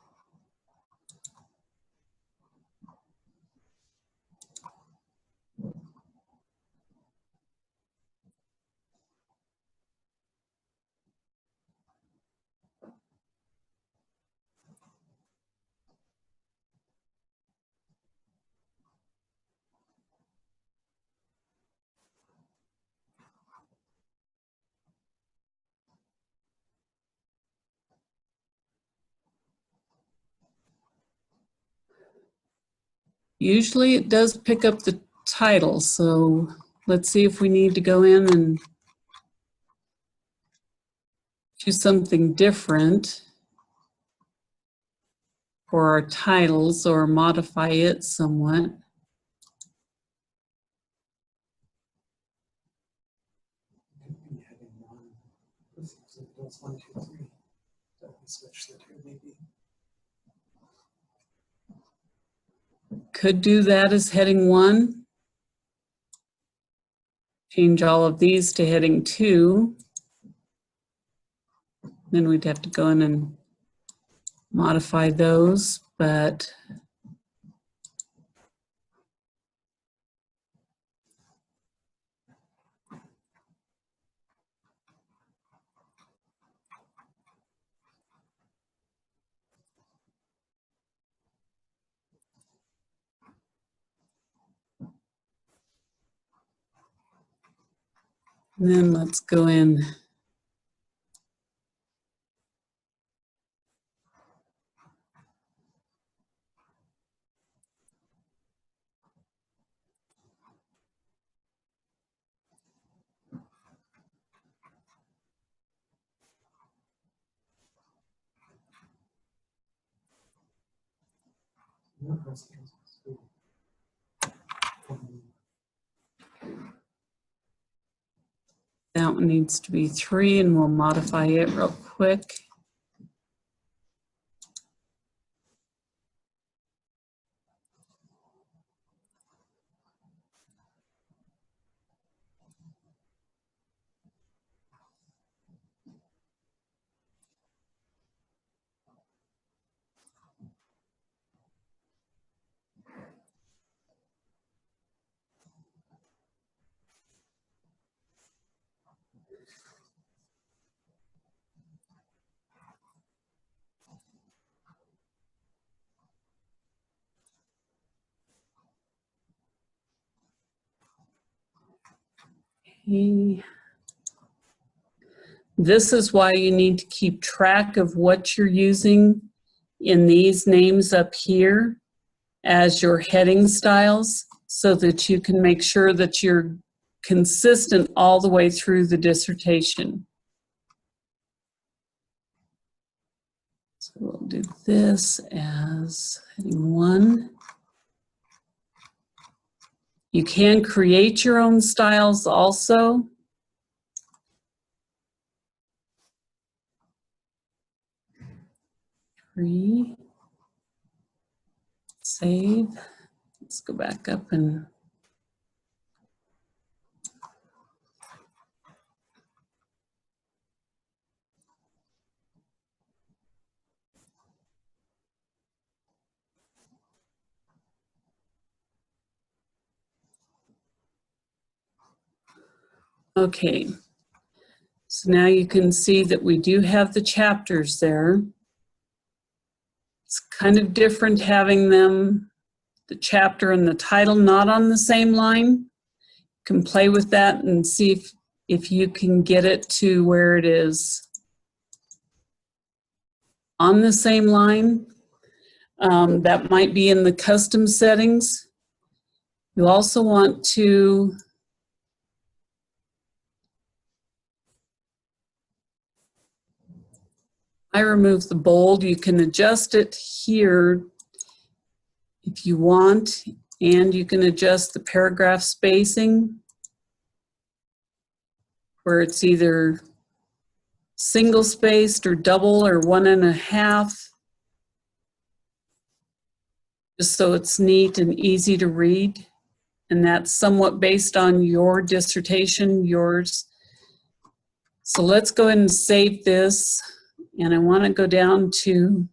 Usually it does pick up the title, so let's see if we need to go in and do something different for our titles or modify it somewhat. Could do that as heading 1. Change all of these to heading 2. Then we'd have to go in and modify those, but then let's go in. That one needs to be 3, and we'll modify it real quick. Okay. This is why you need to keep track of what you're using in these names up here as your heading styles, so that you can make sure that you're consistent all the way through the dissertation. So we'll do this as heading 1. You can create your own styles also. Save. Let's go back up and okay. So now you can see that we do have the chapters there. It's kind of different having them, the chapter and the title, not on the same line. You can play with that and see if you can get it to where it is on the same line. That might be in the custom settings. You also want to I remove the bold. You can adjust it here if you want, and you can adjust the paragraph spacing where it's either single spaced or double or 1.5, just so it's neat and easy to read. And that's somewhat based on your dissertation, yours. So let's go ahead and save this. And I want to go down to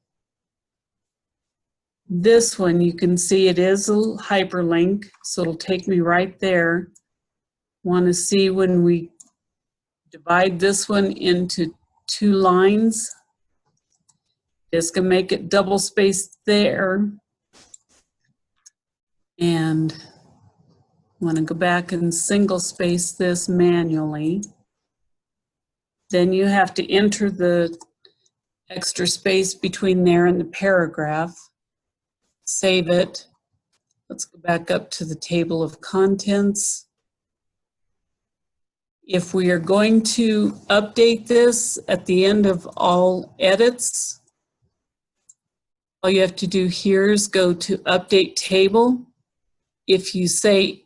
this one. You can see it is a hyperlink, so it'll take me right there. Want to see when we divide this one into 2 lines. Just gonna make it double spaced there. And want to go back and single space this manually. Then you have to enter the extra space between there and the paragraph. Save it. Let's go back up to the table of contents. If we are going to update this at the end of all edits, all you have to do here is go to Update Table. If you say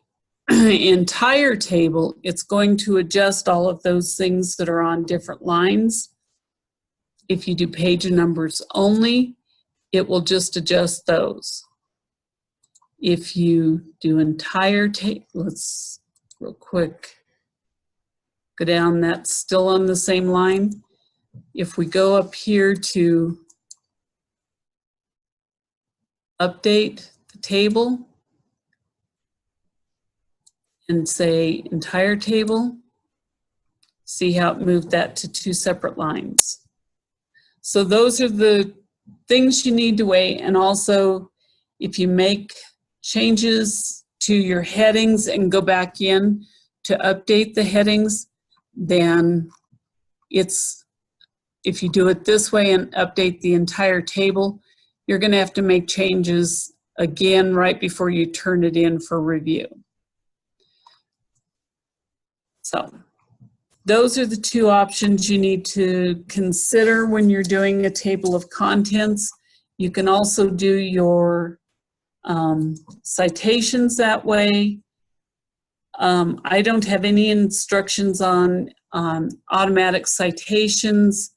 entire table, it's going to adjust all of those things that are on different lines. If you do page numbers only, it will just adjust those. If you do entire table, let's real quick go down, that's still on the same line. If we go up here to update the table and say entire table, see how it moved that to 2 separate lines. So those are the things you need to weigh. And also, if you make changes to your headings and go back in to update the headings, then if you do it this way and update the entire table, you're going to have to make changes again right before you turn it in for review. So those are the 2 options you need to consider when you're doing a table of contents. You can also do your citations that way. I don't have any instructions on automatic citations,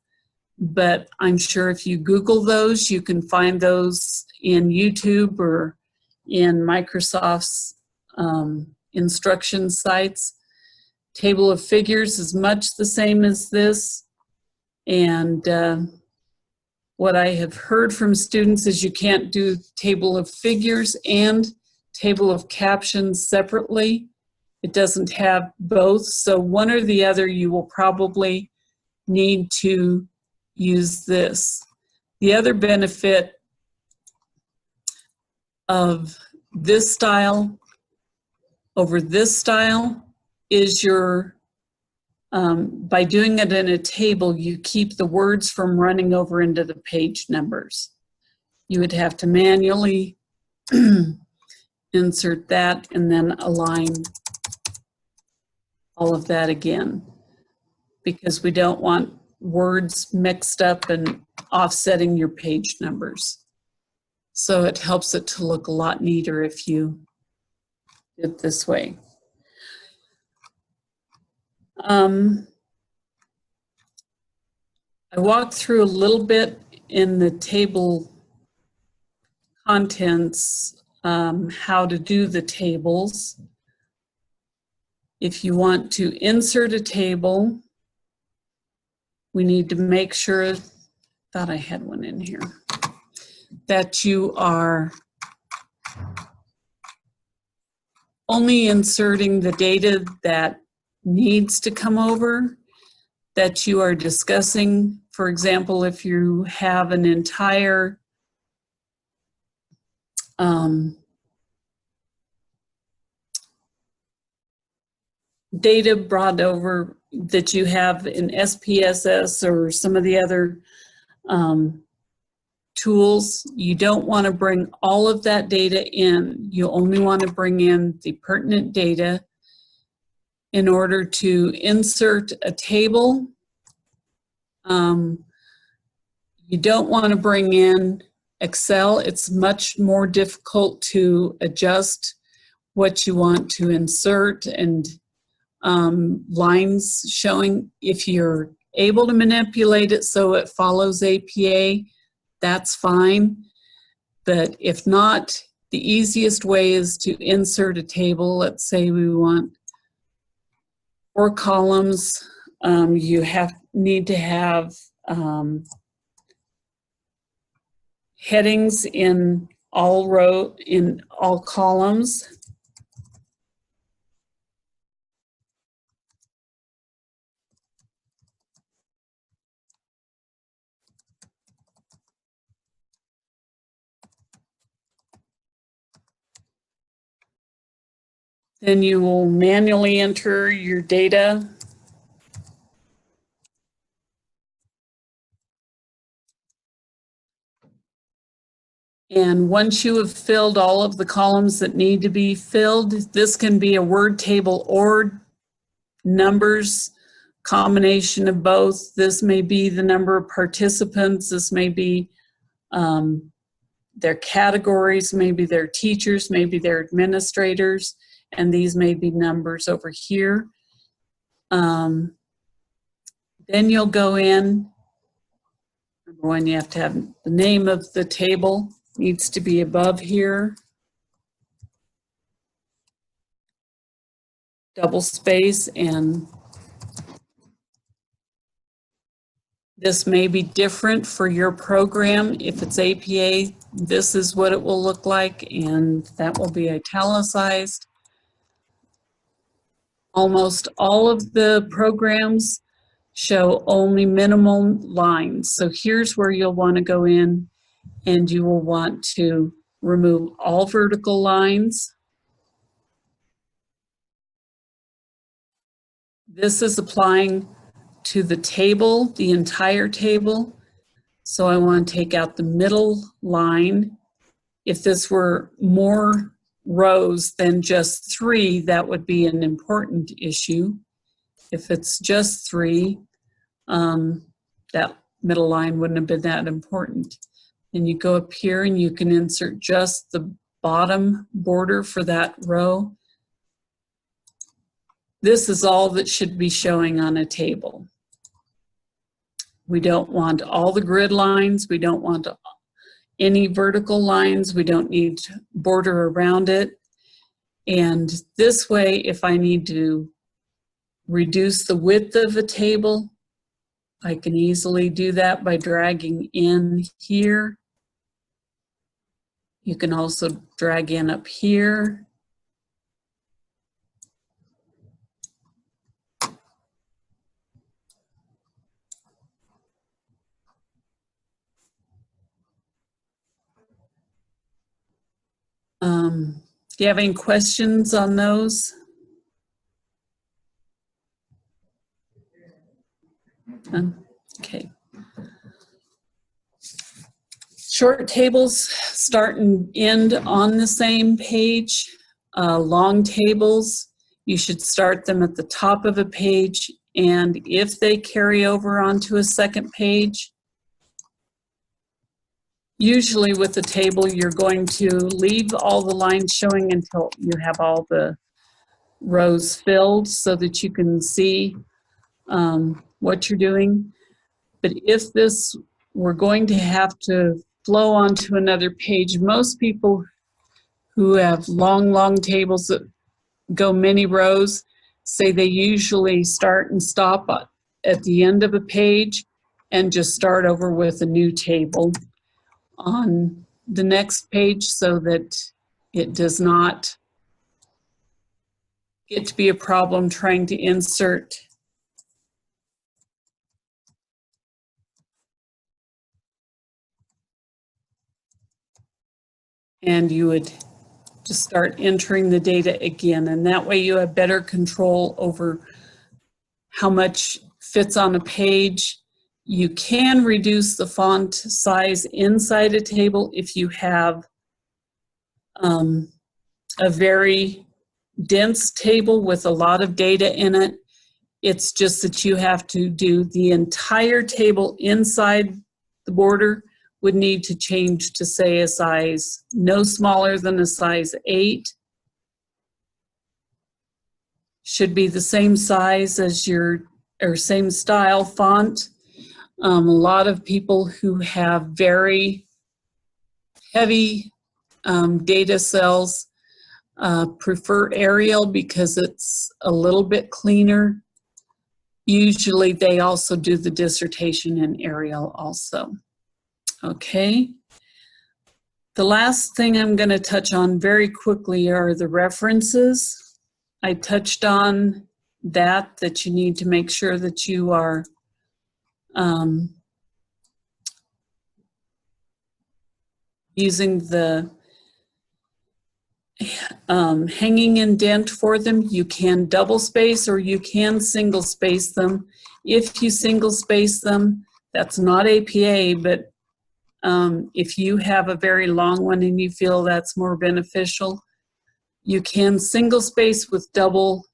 but I'm sure if you Google those, you can find those in YouTube or in Microsoft's instruction sites. Table of figures is much the same as this, and what I have heard from students is you can't do table of figures and table of captions separately. It doesn't have both, so one or the other you will probably need to use this. The other benefit of this style over this style is your By doing it in a table, you keep the words from running over into the page numbers. You would have to manually insert that and then align all of that again, because we don't want words mixed up and offsetting your page numbers. So it helps it to look a lot neater if you do it this way. I walked through a little bit in the table contents, how to do the tables. If you want to insert a table, we need to make sure, thought I had one in here, that you are only inserting the data that needs to come over, that you are discussing. For example, if you have an entire data brought over that you have in SPSS or some of the other tools, you don't want to bring all of that data in. You only want to bring in the pertinent data. In order to insert a table, you don't want to bring in Excel. It's much more difficult to adjust what you want to insert and lines showing. If you're able to manipulate it so it follows APA, that's fine. But if not, the easiest way is to insert a table. Let's say we want 4 columns. You need to have headings in all columns. Then you will manually enter your data. And once you have filled all of the columns that need to be filled, this can be a word table or numbers, combination of both. This may be the number of participants. This may be their categories, maybe their teachers, maybe their administrators, and these may be numbers over here. Then you'll go in. Number one, you have to have the name of the table, needs to be above here. Double space, and this may be different for your program. If it's APA, this is what it will look like, and that will be italicized. Almost all of the programs show only minimum lines. So here's where you'll want to go in, and you will want to remove all vertical lines. This is applying to the table, the entire table. So I want to take out the middle line. If this were more rows than just 3, that would be an important issue. If it's just 3, that middle line wouldn't have been that important. And you go up here and you can insert just the bottom border for that row. This is all that should be showing on a table. We don't want all the grid lines. We don't want any vertical lines. We don't need border around it. And this way, if I need to reduce the width of a table, I can easily do that by dragging in here. You can also drag in up here. Do you have any questions on those? Okay. Short tables start and end on the same page. Long tables, you should start them at the top of a page, and if they carry over onto a second page, usually with the table, you're going to leave all the lines showing until you have all the rows filled so that you can see what you're doing. But if this were going to have to flow onto another page, most people who have long tables that go many rows say they usually start and stop at the end of a page and just start over with a new table on the next page so that it does not get to be a problem trying to insert and you would just start entering the data again, and that way you have better control over how much fits on a page. You can reduce the font size inside a table if you have a very dense table with a lot of data in it. It's just that you have to do the entire table inside the border would need to change to, say, a size no smaller than a size 8. Should be the same size as your, or same style font. A lot of people who have very heavy data cells prefer Arial because it's a little bit cleaner. Usually they also do the dissertation in Arial also. Okay. The last thing I'm going to touch on very quickly are the references. I touched on that you need to make sure that you are using the hanging indent for them. You can double space or you can single space them. If you single space them, that's not APA, but if you have a very long one and you feel that's more beneficial, you can single space with double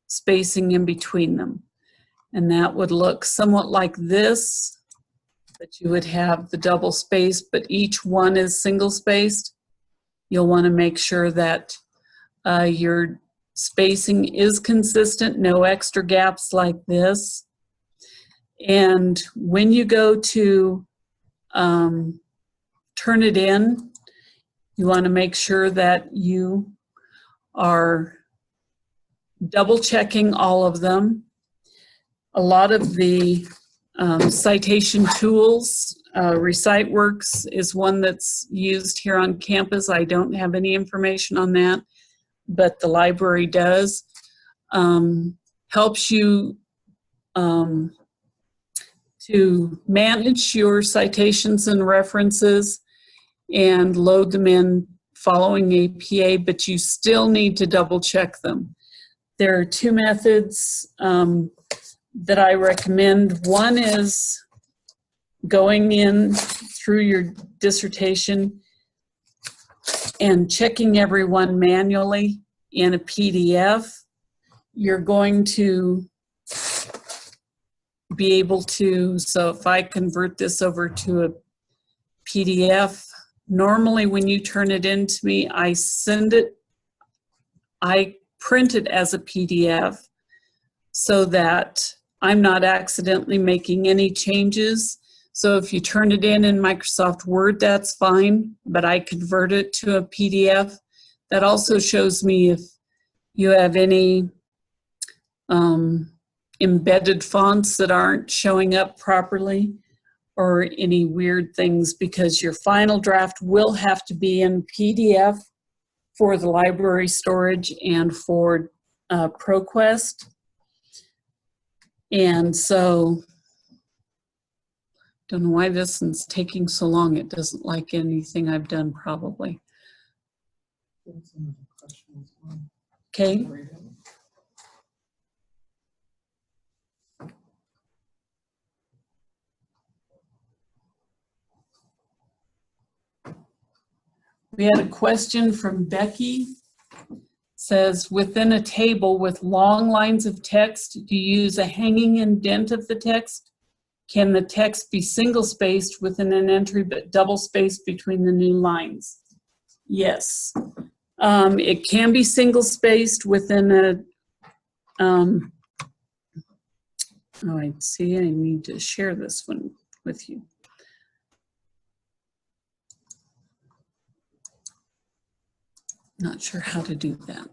spacing in between them. And that would look somewhat like this, that you would have the double space, but each one is single spaced. You'll want to make sure that your spacing is consistent, no extra gaps like this. And when you go to turn it in, you want to make sure that you are double checking all of them. A lot of the citation tools, ReciteWorks is one that's used here on campus. I don't have any information on that, but the library does. Helps you to manage your citations and references and load them in following APA, but you still need to double check them. There are two methods that I recommend. One is going in through your dissertation and checking everyone manually in a PDF. You're going to be able to, so if I convert this over to a PDF, normally when you turn it in to me, I print it as a PDF so that I'm not accidentally making any changes. So if you turn it in Microsoft Word, that's fine, but I convert it to a PDF. That also shows me if you have any embedded fonts that aren't showing up properly or any weird things, because your final draft will have to be in PDF for the library storage and for ProQuest. And so, don't know why this is taking so long. It doesn't like anything I've done probably. Okay. We had a question from Becky. Says, within a table with long lines of text, do you use a hanging indent of the text? Can the text be single-spaced within an entry but double-spaced between the new lines? Yes. It can be single-spaced within a... oh, I see. I need to share this one with you. Not sure how to do that.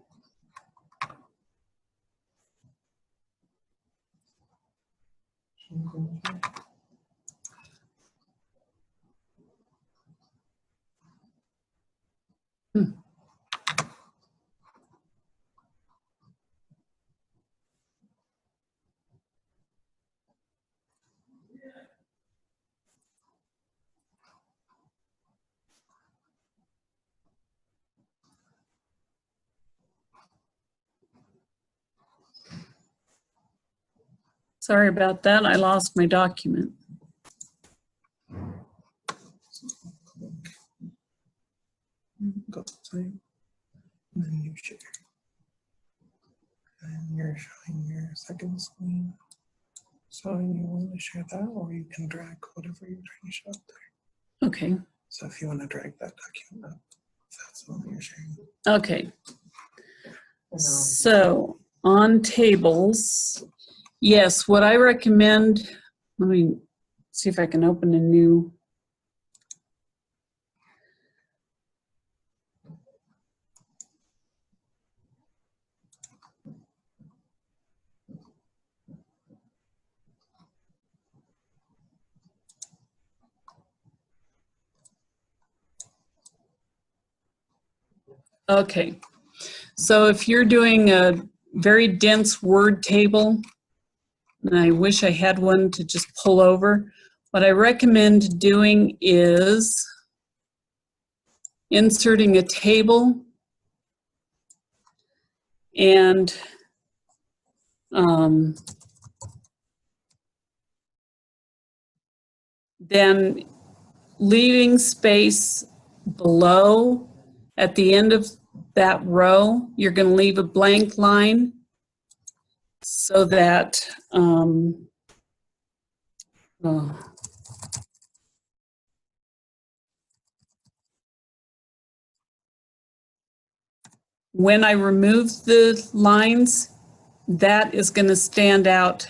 Sorry about that. I lost my document. Go to time, and then you share. And you're showing your second screen. So you want to share that, or you can drag whatever you're trying to show up there. Okay. So if you want to drag that document up, if that's the one that you're sharing. Okay. So on tables, yes, what I recommend, let me see if I can open a new. Okay, so if you're doing a very dense word table, and I wish I had one to just pull over, what I recommend doing is inserting a table and then leaving space below. At the end of that row, you're going to leave a blank line so that when I remove the lines, that is going to stand out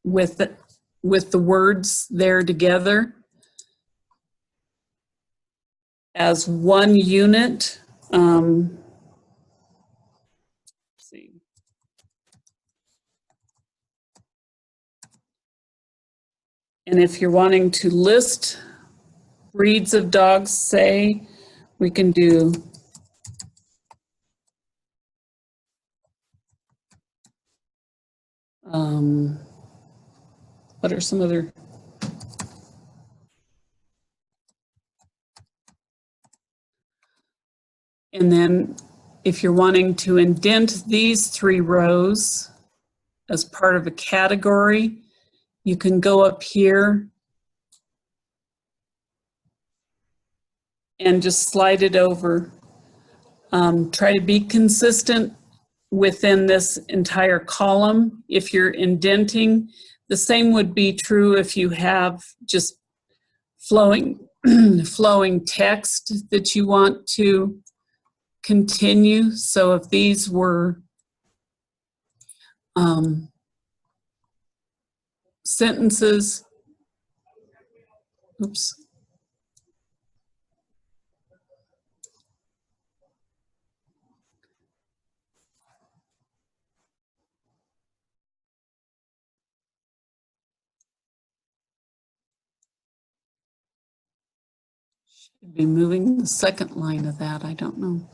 with the words there together as one unit. Let's see. And if you're wanting to list breeds of dogs, say, we can do what are some other? And then if you're wanting to indent these 3 rows as part of a category, you can go up here and just slide it over. Try to be consistent within this entire column. If you're indenting, the same would be true if you have just flowing text that you want to continue. So if these were sentences, oops. Should be moving the second line of that, I don't know.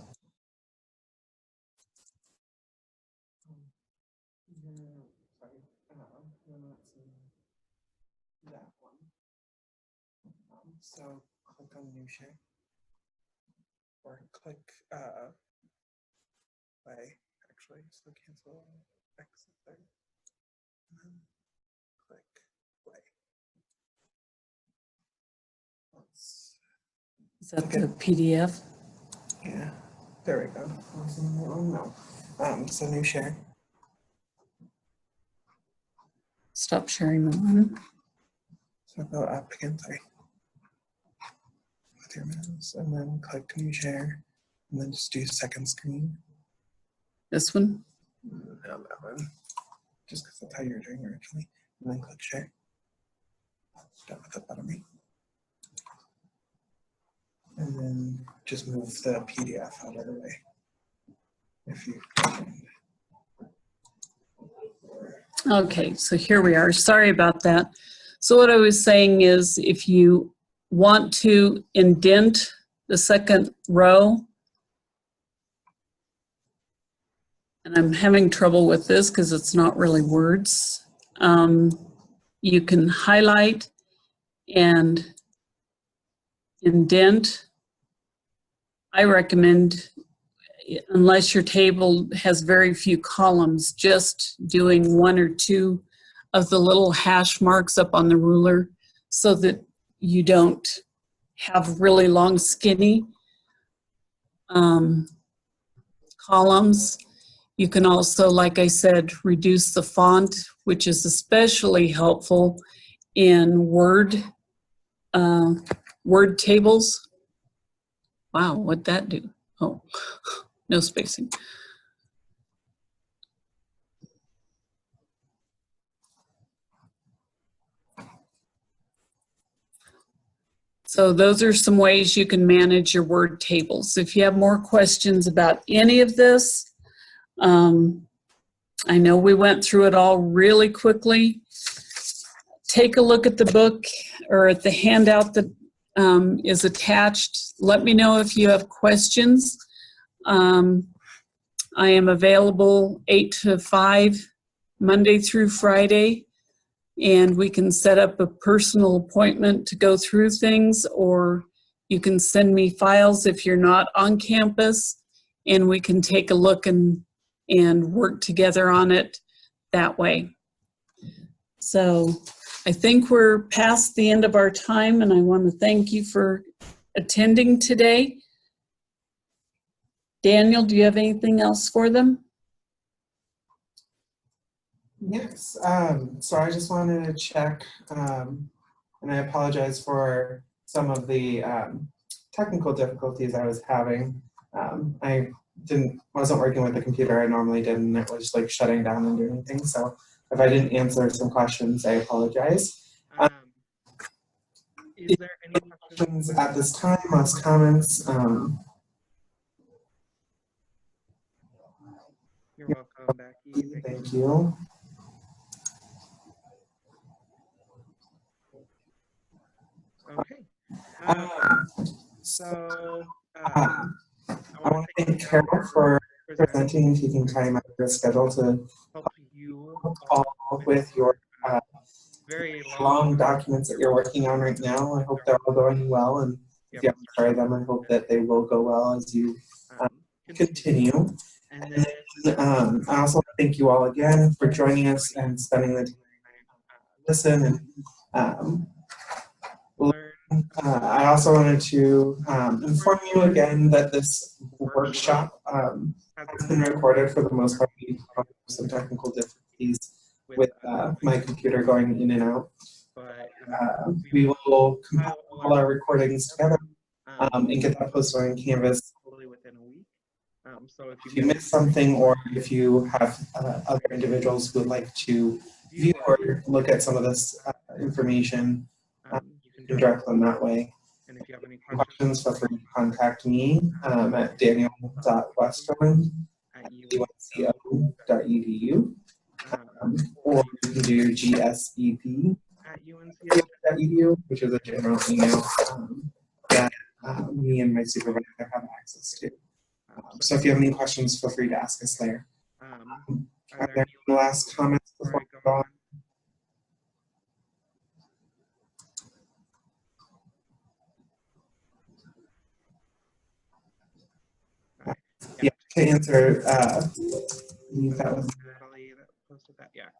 So click on new share, or click play, actually, so cancel exit there, and then click play. Is that the PDF? Yeah, there we go. Oh, no. So new share. Stop sharing the one. So go up again, sorry. With your mouse, and then click new share, and then just do second screen. This one? No, that one. Just because that's how you were doing originally. And then click share. Stop with the bottom right. And then just move the PDF out of the way. If you Okay, so here we are. Sorry about that. So what I was saying is if you want to indent the second row, and I'm having trouble with this because it's not really words, you can highlight and indent. I recommend, unless your table has very few columns, just doing one or two of the little hash marks up on the ruler so that you don't have really long skinny columns. You can also, like I said, reduce the font, which is especially helpful in Word tables. Wow, what'd that do? Oh, no spacing. So those are some ways you can manage your word tables. If you have more questions about any of this, I know we went through it all really quickly. Take a look at the book or at the handout that is attached. Let me know if you have questions. I am available 8 to 5, Monday through Friday. And we can set up a personal appointment to go through things, or you can send me files if you're not on campus, and we can take a look and work together on it that way. So I think we're past the end of our time, and I want to thank you for attending today. Daniel, do you have anything else for them? Yes, so I just wanted to check, and I apologize for some of the technical difficulties I was having. I wasn't working with the computer I normally did, and it was like shutting down and doing things. So if I didn't answer some questions, I apologize. Is there any questions at this time? Last comments? You're welcome, Becky. Thank you. Okay. I want to thank Carol for presenting and taking time out of your schedule to help you all with your very long documents that you're working on right now. I hope they're all going well, and if you haven't started them, I hope that they will go well as you continue. And then I also thank you all again for joining us and spending the time to listen and learn. I also wanted to inform you again that this workshop has been recorded for the most part. We have some technical difficulties with my computer going in and out. But we will compile all our recordings together and get that posted on Canvas within a week. So if you miss something, or if you have other individuals who would like to view or look at some of this information, you can direct them that way. And if you have any questions, feel free to contact me at daniel.westerlund@unco.edu, or you can do gsep@unco.edu, which is a general email that me and my supervisor have access to. So if you have any questions, feel free to ask us there. Are there any last comments before we go on? Yeah, to answer, that was Natalie that posted that. Yeah.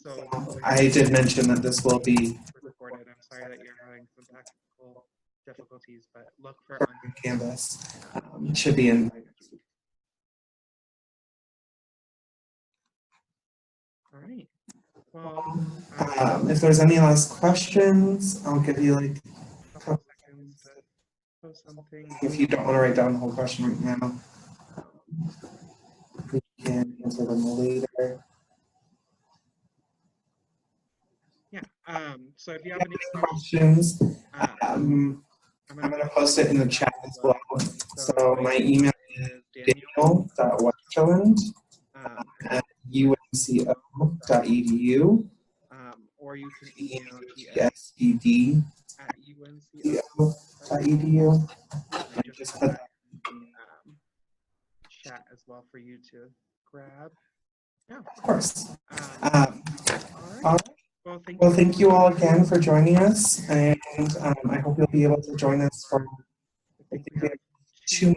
So I did mention that this will be recorded. I'm sorry that you're having some technical difficulties, but look for on Canvas. It should be in. All right. Well, if there's any last questions, I'll give you like a couple seconds to post something. If you don't want to write down the whole question right now, we can answer them later. Yeah. So if you have any questions, I'm going to post it in the chat as well. So my email is daniel.westerland at unco.edu. Or you can email tsdd at unco.edu. I just put that in the chat as well for you to grab. Yeah, of course. All right. Well, thank you all again for joining us, and I hope you'll be able to join us for, I think we have 2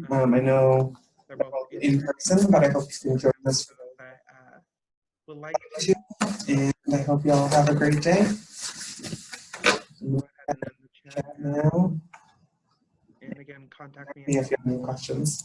more. I know they're both in person, but I hope you can join us for those that would like to, and I hope you all have a great day. Go ahead and end the chat now. And again, contact me if you have any questions.